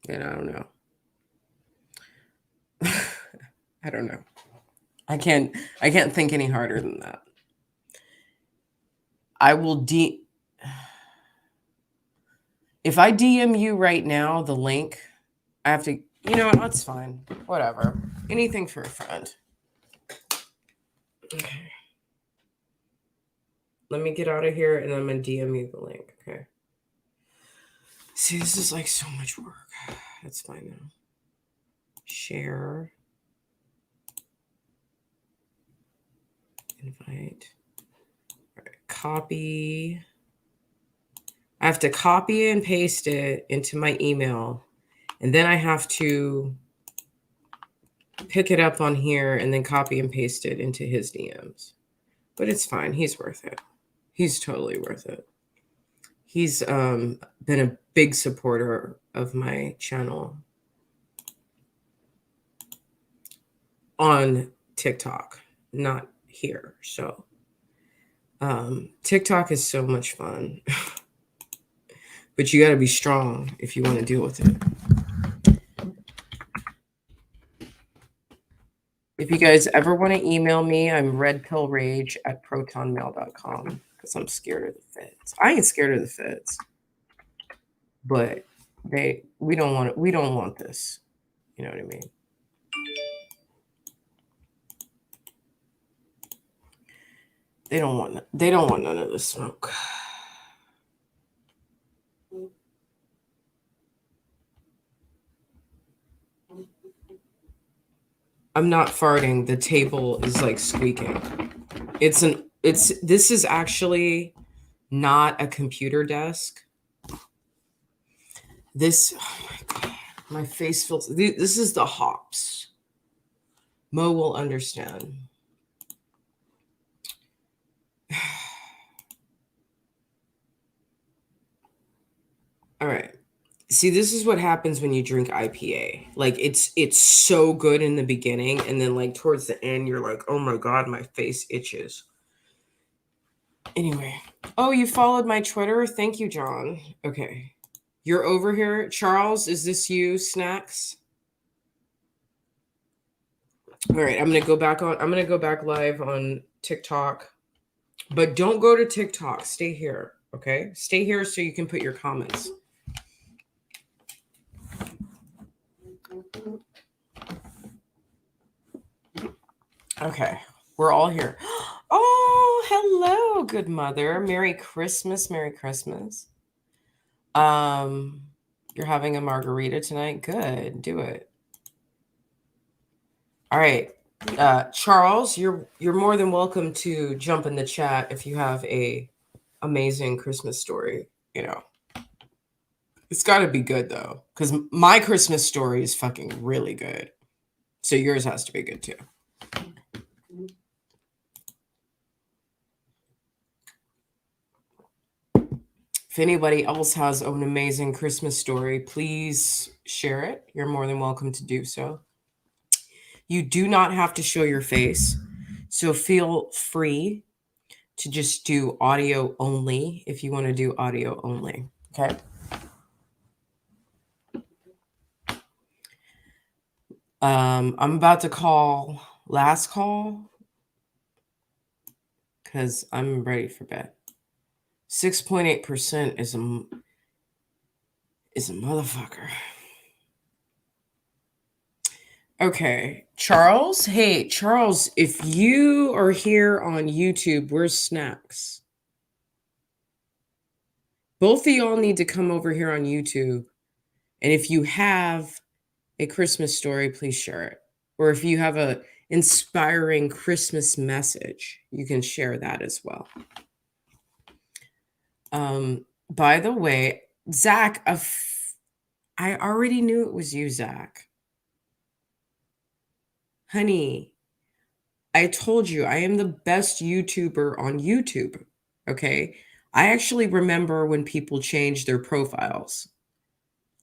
B: don't know. I don't know. I can't think any harder than that. I will if I DM you right now the link, I have to, you know what, that's fine. Whatever. Anything for a friend. Okay. Let me get out of here and I'm going to DM you the link. Okay. See, this is like so much work. That's fine now. Share. Invite. All right. Copy. I have to copy and paste it into my email. And then I have to pick it up on here and then copy and paste it into his DMs. But it's fine. He's worth it. He's totally worth it. He's been a big supporter of my channel on TikTok, not here. So TikTok is so much fun. But you got to be strong if you want to deal with it. If you guys ever want to email me, I'm redpillrage@protonmail.com because I'm scared of the feds. I ain't scared of the feds, but we don't want this. You know what I mean? They don't want none of this smoke. I'm not farting. The table is like squeaking. This is actually not a computer desk. This, oh my God, my face feels, this is the hops. Mo will understand. All right. See, this is what happens when you drink IPA. Like it's so good in the beginning, and then like towards the end, you're like, oh my God, my face itches. Anyway. Oh, you followed my Twitter? Thank you, John. Okay. You're over here. Charles, is this you, Snacks? All right, I'm gonna go back live on TikTok. But don't go to TikTok. Stay here. Okay? Stay here so you can put your comments. Okay, we're all here. Oh, hello, good mother. Merry Christmas. Merry Christmas. You're having a margarita tonight? Good. Do it. All right. Charles, you're more than welcome to jump in the chat if you have a amazing Christmas story, you know. It's got to be good though, cuz my Christmas story is fucking really good. So yours has to be good too. If anybody else has an amazing Christmas story, please share it. You're more than welcome to do so. You do not have to show your face, so feel free to just do audio only if you want to do audio only. Okay. I'm about to call last call because I'm ready for bed. 6.8% is a motherfucker. Okay, Charles. Hey, Charles, if you are here on YouTube, where's Snacks? Both of y'all need to come over here on YouTube. And if you have a Christmas story, please share it. Or if you have a inspiring Christmas message, you can share that as well. By the way, Zach, I already knew it was you, Zach. Honey, I told you I am the best YouTuber on YouTube. Okay. I actually remember when people changed their profiles.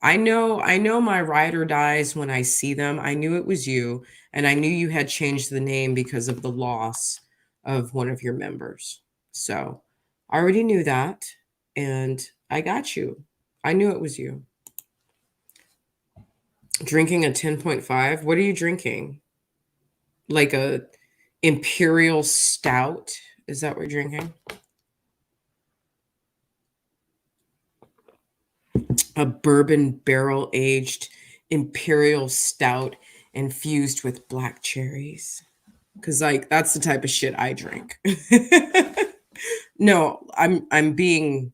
B: I know my ride or dies when I see them. I knew it was you, and I knew you had changed the name because of the loss of one of your members. So I already knew that, and I got you. I knew it was you. Drinking a 10.5? What are you drinking? Like a imperial stout? Is that what you're drinking? A bourbon barrel aged imperial stout infused with black cherries. Cause like that's the type of shit I drink. No, I'm being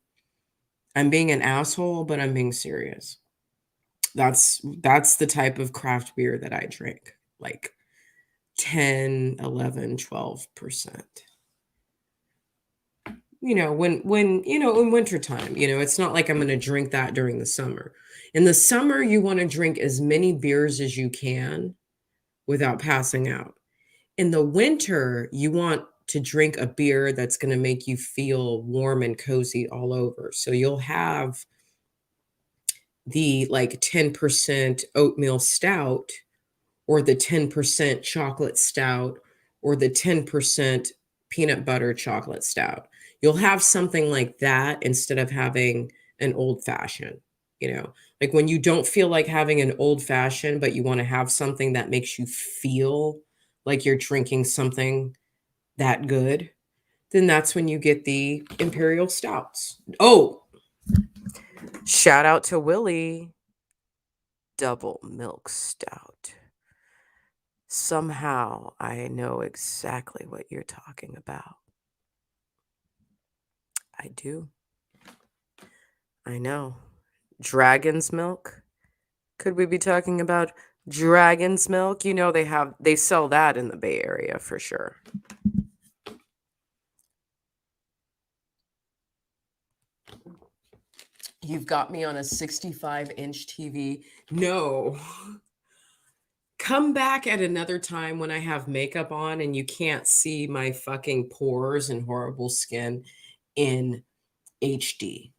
B: an asshole, but I'm being serious. That's the type of craft beer that I drink. Like 10, 11, 12%. When in wintertime, it's not like I'm going to drink that during the summer. In the summer, you want to drink as many beers as you can without passing out. In the winter, you want to drink a beer that's going to make you feel warm and cozy all over. So you'll have the like 10% oatmeal stout, or the 10% chocolate stout, or the 10% peanut butter chocolate stout. You'll have something like that instead of having an old fashioned, like when you don't feel like having an old fashioned, but you want to have something that makes you feel like you're drinking something that good, then that's when you get the imperial stouts. Oh, shout out to Willie. Double milk stout. Somehow I know exactly what you're talking about. I do. I know. Dragon's milk? Could we be talking about dragon's milk? They sell that in the Bay Area for sure. You've got me on a 65-inch TV. No. Come back at another time when I have makeup on and you can't see my fucking pores and horrible skin in HD.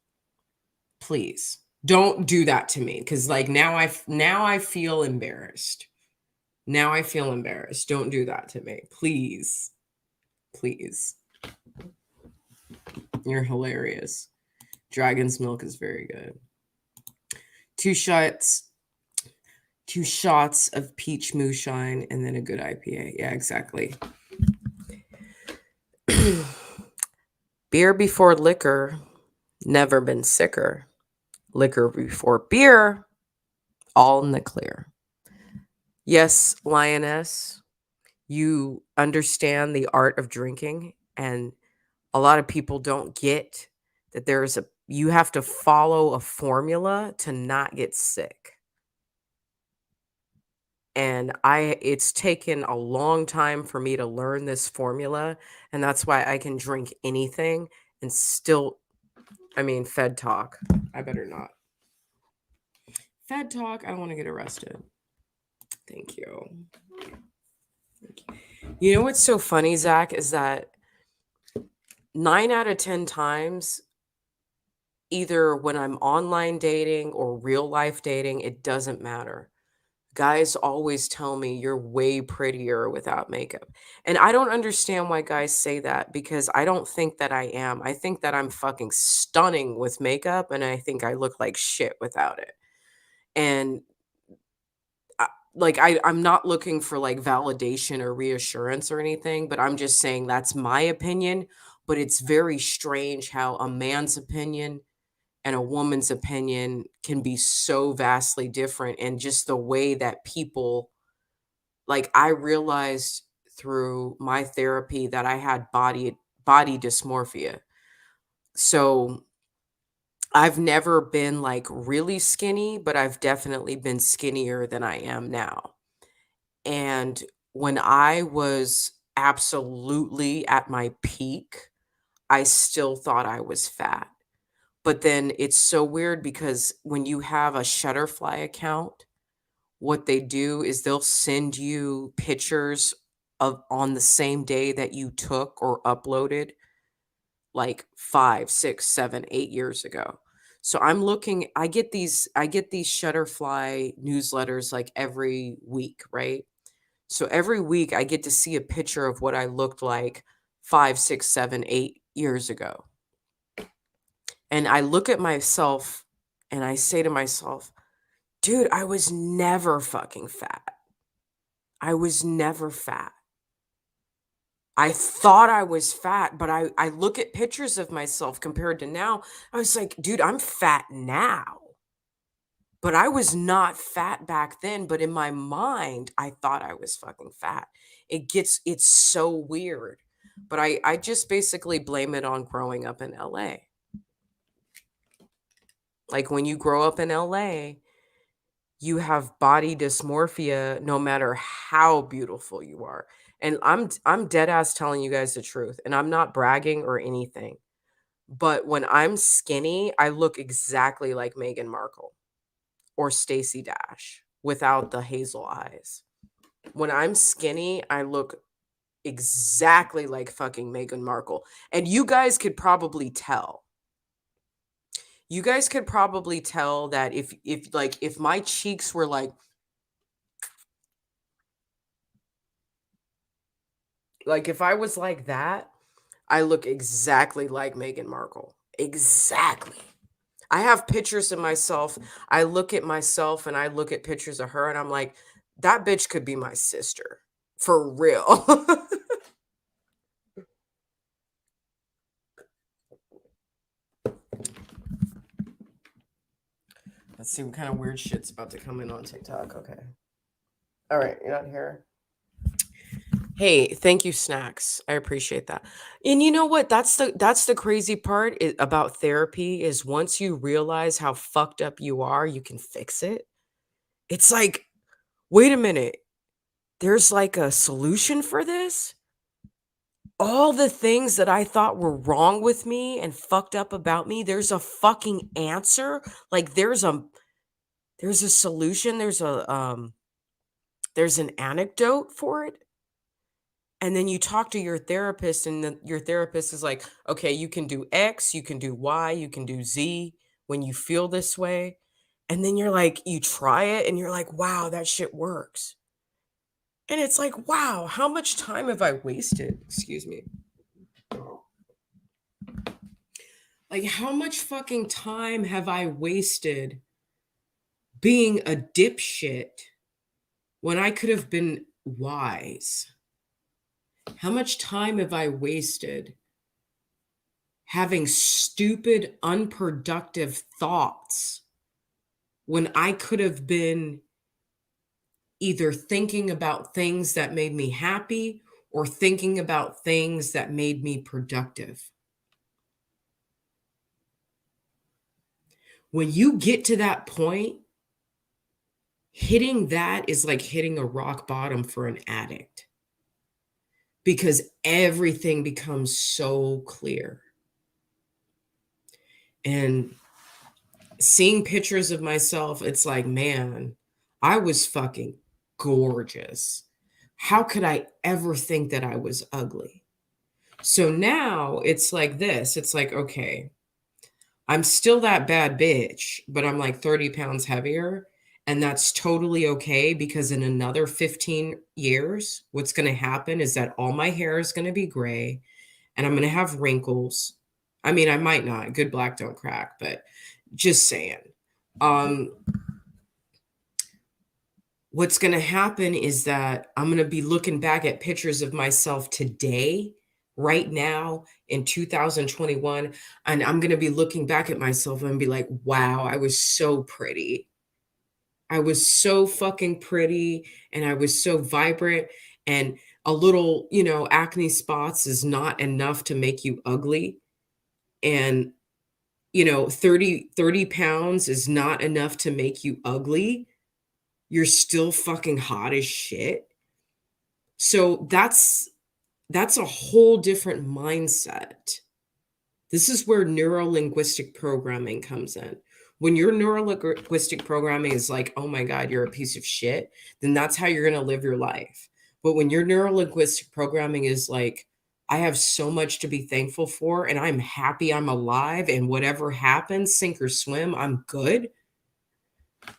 B: Please don't do that to me, because like now I feel embarrassed. Now I feel embarrassed. Don't do that to me, please. Please. You're hilarious. Dragon's milk is very good. 2 shots of peach moonshine and then a good IPA. Yeah, exactly. Beer before liquor, never been sicker. Liquor before beer, all in the clear. Yes, Lioness, you understand the art of drinking, and a lot of people don't get that you have to follow a formula to not get sick. And it's taken a long time for me to learn this formula, and that's why I can drink anything and still, Fed talk. I better not. Fed talk, I don't want to get arrested. Thank you. You know what's so funny, Zach, is that 9 out of 10 times, either when I'm online dating or real life dating, it doesn't matter. guys always tell me you're way prettier without makeup. And I don't understand why guys say that, because I don't think that I am. I think that I'm fucking stunning with makeup, and I think I look like shit without it. And I'm not looking for like validation or reassurance or anything, but I'm just saying that's my opinion. But it's very strange how a man's opinion and a woman's opinion can be so vastly different. And just the way that people, like, I realized through my therapy that I had body dysmorphia. So I've never been like really skinny, but I've definitely been skinnier than I am now. And when I was absolutely at my peak, I still thought I was fat. But then it's so weird because when you have a Shutterfly account, what they do is they'll send you pictures of on the same day that you took or uploaded, like 5, 6, 7, 8 years ago. So I get these Shutterfly newsletters like every week, right? So every week I get to see a picture of what I looked like 5, 6, 7, 8 years ago. And I look at myself and I say to myself, dude, I was never fucking fat. I was never fat. I thought I was fat, but I look at pictures of myself compared to now. I was like, dude, I'm fat now. But I was not fat back then. But in my mind, I thought I was fucking fat. It's so weird. But I just basically blame it on growing up in LA. Like when you grow up in LA, you have body dysmorphia no matter how beautiful you are. And I'm dead ass telling you guys the truth, and I'm not bragging or anything. But when I'm skinny, I look exactly like Meghan Markle or Stacey Dash without the hazel eyes. When I'm skinny, I look exactly like fucking Meghan Markle. And you guys could probably tell. You guys could probably tell that if my cheeks were like if I was like that, I look exactly like Meghan Markle. Exactly. I have pictures of myself. I look at myself and I look at pictures of her and I'm like, that bitch could be my sister. For real. Let's see what kind of weird shit's about to come in on TikTok. Okay. All right, you're not here. Hey, thank you, Snacks. I appreciate that. And you know what? That's the crazy part about therapy is once you realize how fucked up you are, you can fix it. It's like, wait a minute. There's like a solution for this? All the things that I thought were wrong with me and fucked up about me, there's a fucking answer. Like there's a solution, there's an anecdote for it. And then you talk to your therapist, and your therapist is like, okay, you can do X, you can do Y, you can do Z when you feel this way. And then you're like, you try it and you're like, wow, that shit works. And it's like, wow, how much time have I wasted? Excuse me. Like, how much fucking time have I wasted being a dipshit when I could have been wise? How much time have I wasted having stupid, unproductive thoughts when I could have been either thinking about things that made me happy or thinking about things that made me productive? When you get to that point, hitting that is like hitting a rock bottom for an addict because everything becomes so clear. And seeing pictures of myself, it's like, man, I was fucking gorgeous. How could I ever think that I was ugly? So now it's like this. It's like, okay, I'm still that bad bitch, but I'm like 30 pounds heavier. And that's totally okay, because in another 15 years, what's going to happen is that all my hair is going to be gray and I'm going to have wrinkles. I mean, I might not. Good black don't crack, but just saying. What's going to happen is that I'm going to be looking back at pictures of myself today, right now in 2021, and I'm going to be looking back at myself and be like, wow, I was so pretty. I was so fucking pretty and I was so vibrant, and a little, acne spots is not enough to make you ugly. And, 30 pounds is not enough to make you ugly. You're still fucking hot as shit. So that's a whole different mindset. This is where neuro-linguistic programming comes in. When your neuro-linguistic programming is like, oh my God, you're a piece of shit, then that's how you're going to live your life. But when your neuro-linguistic programming is like, I have so much to be thankful for, and I'm happy I'm alive, and whatever happens, sink or swim, I'm good,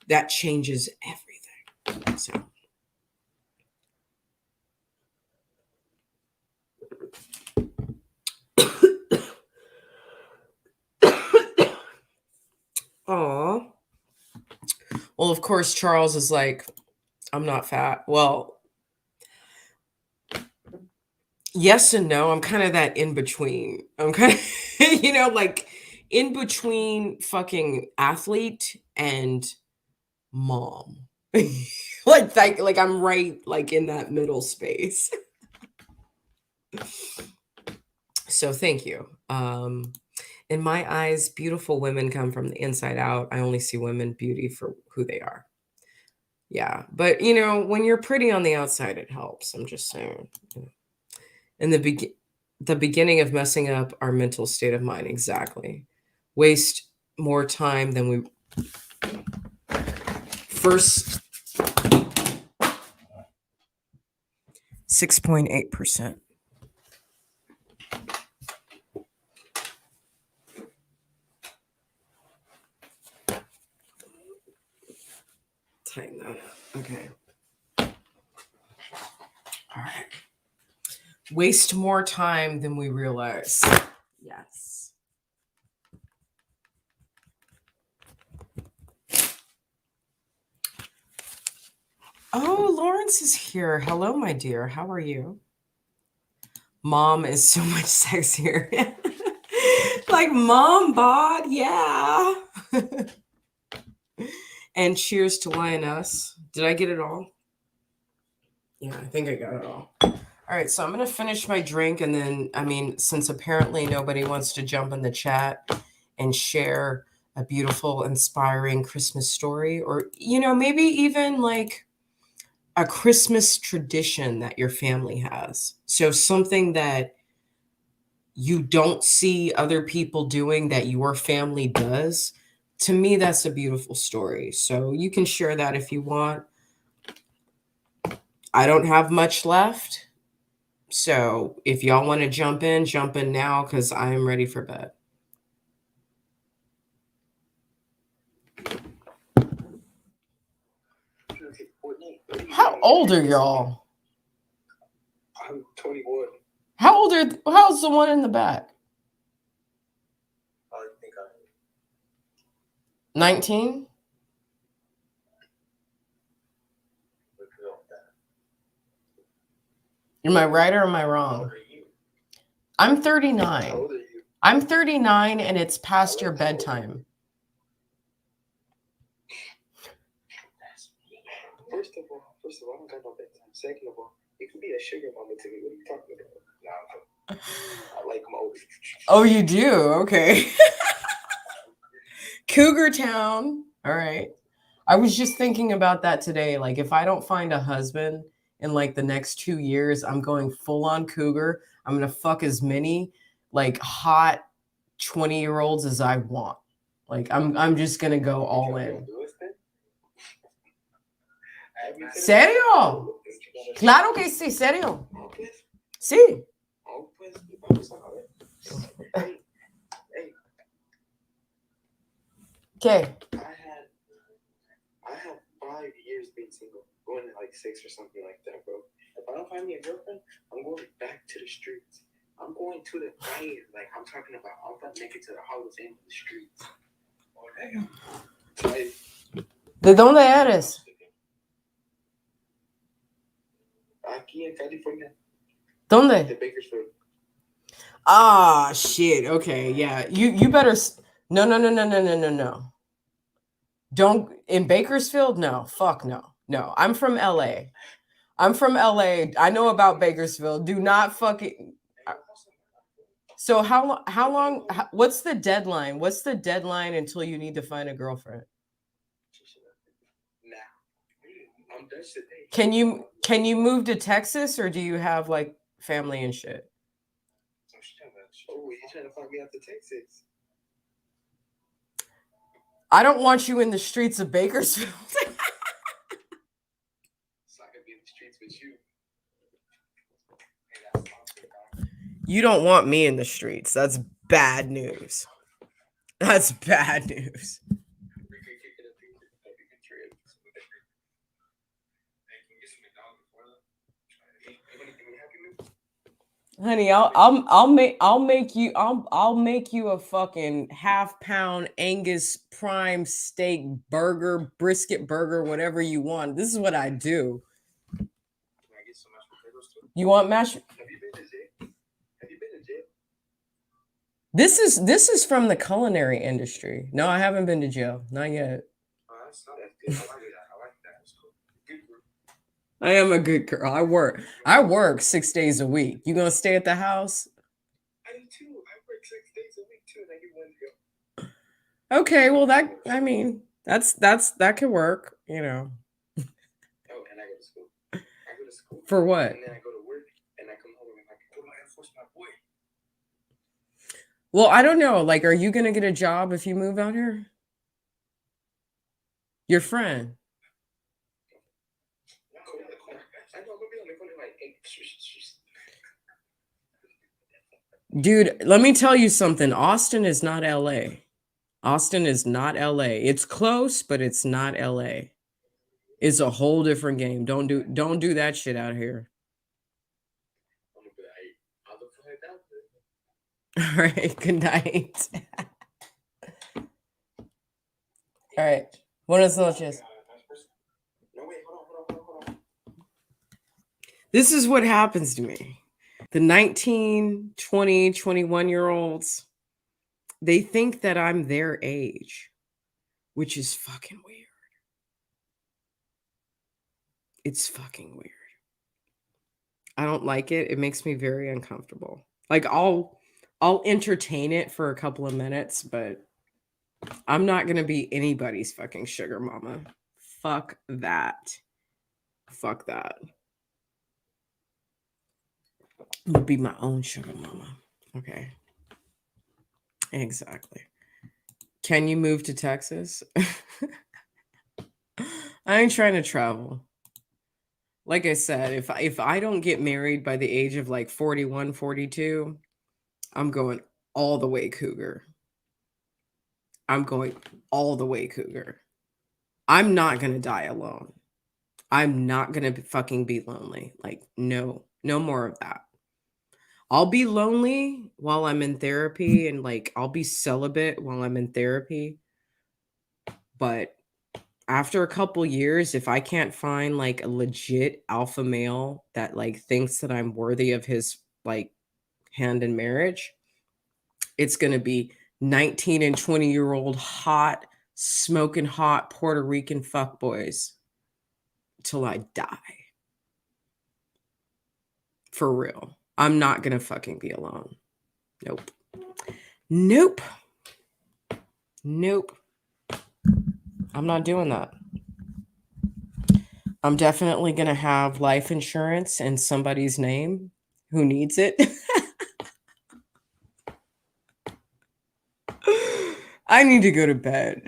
B: that changes everything. So. Aw. Well, of course, Charles is like, I'm not fat. Well, yes and no. I'm kind of that in between. I'm kind of, like in between fucking athlete and mom. like I'm right like in that middle space. So thank you. In my eyes, beautiful women come from the inside out. I only see women beauty for who they are. Yeah. But, when you're pretty on the outside, it helps. I'm just saying. In the beginning of messing up our mental state of mind. Exactly. Waste more time than we first. 6.8%. Tighten that up. Okay. All right. Waste more time than we realize. Yes. Oh, Lawrence is here. Hello, my dear. How are you? Mom is so much sexier. Like mom bod, yeah. And cheers to Lioness. Did I get it all? Yeah, I think I got it all. All right, so I'm going to finish my drink, and then, since apparently nobody wants to jump in the chat and share a beautiful, inspiring Christmas story, or, maybe even like a Christmas tradition that your family has. So something that you don't see other people doing that your family does. To me, that's a beautiful story. So you can share that if you want. I don't have much left. So if y'all want to jump in now, because I am ready for bed. How old are y'all?
C: I'm 21.
B: How's the one in the back?
C: I think I'm
B: 19? Am I right or am I wrong? I'm 39.
C: How old are you?
B: I'm 39 and it's past your bedtime.
C: First of all, I don't got no bedtime. Second of all, you can be a sugar mama to me. What are you talking about? Nah, I like them older.
B: Oh, you do? Okay. Cougar Town. All right. I was just thinking about that today. Like, if I don't find a husband in like the next 2 years, I'm going full on cougar. I'm going to fuck as many like hot 20-year-olds as I want. Like, I'm just going to go all in. ¿Serio? Claro que sí, serio. Sí. ¿Qué?
C: I have 5 years being single, going to like 6 or something like that, bro. If I don't find me a girlfriend, I'm going back to the streets. I'm going to the grave. Like, I'm talking about, I'm about to make it to the Hall of Fame of the streets. Oh, damn.
B: ¿De dónde eres?
C: Aquí en California.
B: ¿Dónde?
C: De Bakersfield.
B: Ah, shit. Okay, yeah. You better. No. Don't in Bakersfield. No, fuck no. I'm from LA. I know about Bakersfield. Do not fucking. So how long? What's the deadline? What's the deadline until you need to find a girlfriend?
C: Nah, I'm done today.
B: Can you move to Texas, or do you have like family and shit?
C: Oh, you trying to find me out to Texas?
B: I don't want you in the streets of Bakersfield.
C: So I can be in the streets with you.
B: You don't want me in the streets. That's bad news. That's bad news. Honey, I'll make you a fucking half-pound Angus prime steak burger, brisket burger, whatever you want. This is what I do. You want mashed?
C: Have you been to jail? Have you been to jail?
B: This is from the culinary industry. No, I haven't been to jail. Not yet.
C: Oh, that's good. I like that. I like that. It's cool. Good group.
B: I am a good girl. I work 6 days a week. You gonna stay at the house?
C: I do too. I work 6 days a week too, and I get 1 to go.
B: Okay, well that could work, you know.
C: Oh, and I go to school. I go to school.
B: For what?
C: And then I go to work, and I come home and I can put my enforce my boy.
B: Well, I don't know. Like, are you gonna get a job if you move out here? Your friend.
C: I know I'm gonna be on the phone like, hey,
B: Dude, let me tell you something. Austin is not LA. Austin is not LA. It's close, but it's not LA. It's a whole different game. Don't do that shit out here.
C: I'm gonna be like, I'll look for it down.
B: All right, good night. All right. Buenas noches.
C: No, wait, hold on.
B: This is what happens to me. The 19, 20, 21-year-olds, they think that I'm their age, which is fucking weird. It's fucking weird. I don't like it. It makes me very uncomfortable. Like I'll entertain it for a couple of minutes, but I'm not going to be anybody's fucking sugar mama. Fuck that. Fuck that. I'm going to be my own sugar mama. Okay. Exactly. Can you move to Texas? I ain't trying to travel. Like I said, if I don't get married by the age of like 41, 42, I'm going all the way cougar. I'm going all the way cougar. I'm not going to die alone. I'm not going to fucking be lonely. Like, no more of that. I'll be lonely while I'm in therapy and like I'll be celibate while I'm in therapy. But after a couple years, if I can't find like a legit alpha male that like thinks that I'm worthy of his like hand in marriage, it's going to be 19 and 20-year-old hot, smoking hot Puerto Rican fuckboys till I die. For real. I'm not going to fucking be alone. Nope. I'm not doing that. I'm definitely going to have life insurance in somebody's name who needs it. I need to go to bed.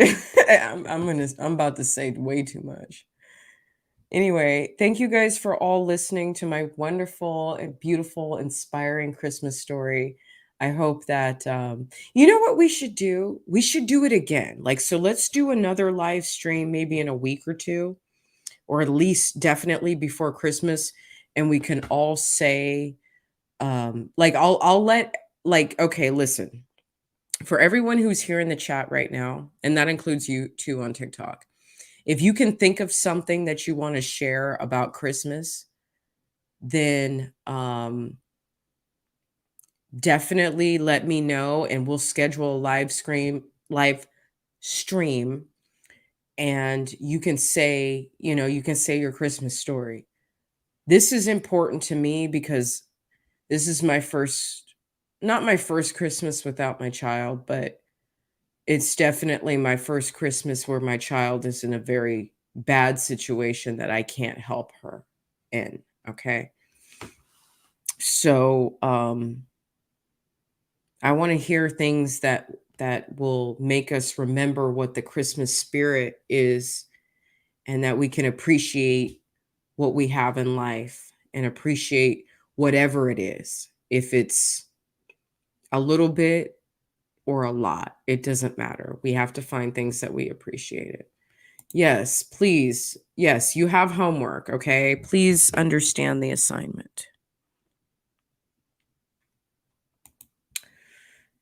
B: I'm about to say way too much. Anyway, thank you guys for all listening to my wonderful and beautiful, inspiring Christmas story. I hope that, you know what we should do? We should do it again. Like, so let's do another live stream maybe in a week or two. or at least definitely before Christmas, and we can all say, like, I'll let, like, okay, listen, for everyone who's here in the chat right now, and that includes you too on TikTok, if you can think of something that you want to share about Christmas, then definitely let me know, and we'll schedule a live stream, and you can say, you can say your Christmas story. This is important to me because this is my first, not my first Christmas without my child, but it's definitely my first Christmas where my child is in a very bad situation that I can't help her in. Okay. So I want to hear things that will make us remember what the Christmas spirit is, and that we can appreciate what we have in life and appreciate whatever it is. If it's a little bit or a lot, it doesn't matter. We have to find things that we appreciate it. Yes, please. Yes, you have homework, okay? Please understand the assignment.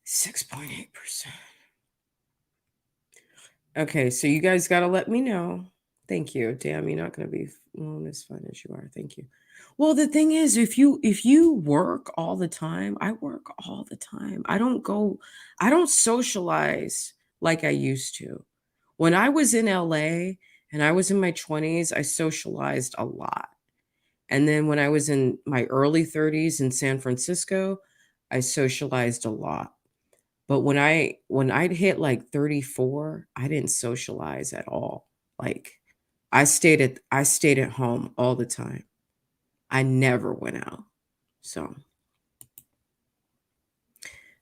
B: 6.8%. Okay, so you guys got to let me know. Thank you. Damn, you're not going to be as fun as you are. Thank you. Well, the thing is, if you work all the time, I work all the time. I don't socialize like I used to. When I was in LA and I was in my 20s, I socialized a lot. And then when I was in my early 30s in San Francisco, I socialized a lot. But when I'd hit like 34, I didn't socialize at all. Like I stayed at home all the time. I never went out. So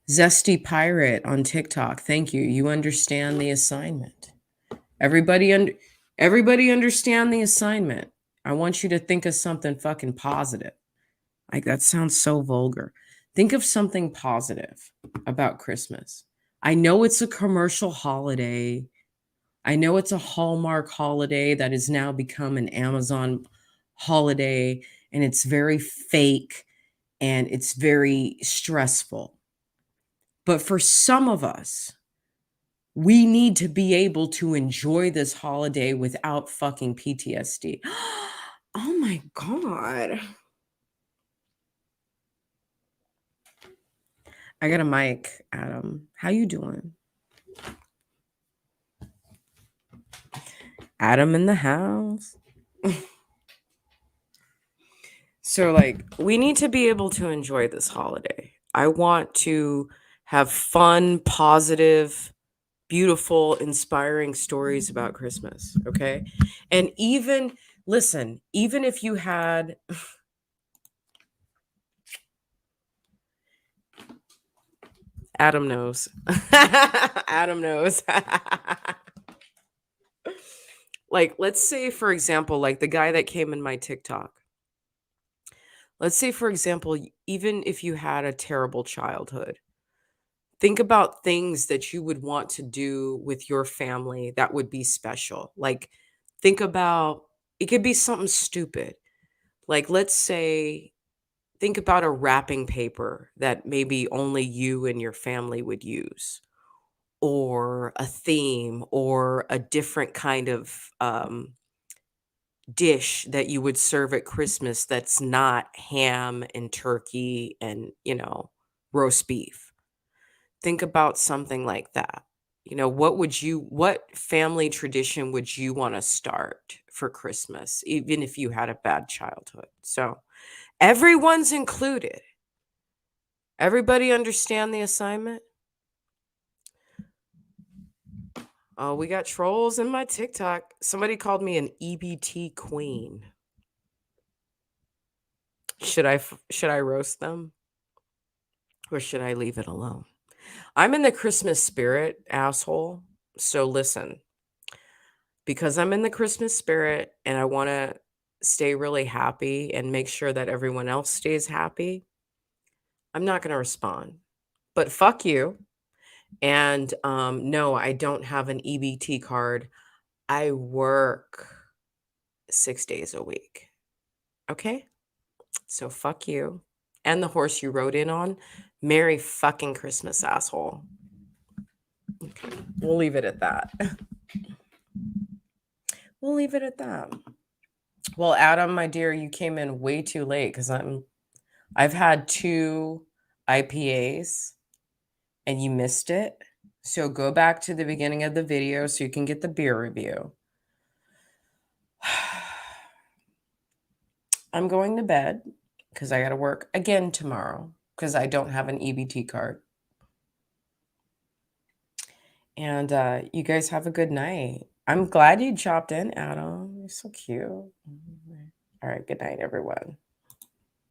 B: Zesty Pirate on TikTok. Thank you. You understand the assignment. Everybody understand the assignment. I want you to think of something fucking positive. Like, that sounds so vulgar. Think of something positive about Christmas. I know it's a commercial holiday. I know it's a Hallmark holiday that has now become an Amazon holiday, and it's very fake and it's very stressful. But for some of us, we need to be able to enjoy this holiday without fucking PTSD. Oh my God. I got a mic, Adam. How you doing? Adam in the house. So, like, we need to be able to enjoy this holiday. I want to have fun, positive, beautiful, inspiring stories about Christmas. Okay. And even if you had Adam knows. Adam knows. Like, let's say, for example, like the guy that came in my TikTok. Let's say, for example, even if you had a terrible childhood, think about things that you would want to do with your family that would be special. Like, think about, it could be something stupid. Like, let's say, think about a wrapping paper that maybe only you and your family would use, or a theme, or a different kind of dish that you would serve at Christmas that's not ham and turkey and, roast beef. Think about something like that. What family tradition would you want to start for Christmas, even if you had a bad childhood? So everyone's included. Everybody understand the assignment? Oh, we got trolls in my TikTok. Somebody called me an EBT queen. Should I roast them? Or should I leave it alone? I'm in the Christmas spirit, asshole. So listen, because I'm in the Christmas spirit and I want to stay really happy and make sure that everyone else stays happy, I'm not going to respond. But fuck you. And no, I don't have an EBT card. I work 6 days a week. Okay? So fuck you. And the horse you rode in on. Merry fucking Christmas, asshole. Okay. We'll leave it at that. We'll leave it at that. Well, Adam, my dear, you came in way too late because I've had 2 IPAs and you missed it. So go back to the beginning of the video so you can get the beer review. I'm going to bed because I got to work again tomorrow because I don't have an EBT card. And you guys have a good night. I'm glad you chopped in, Adam. You're so cute. All right. Good night, everyone.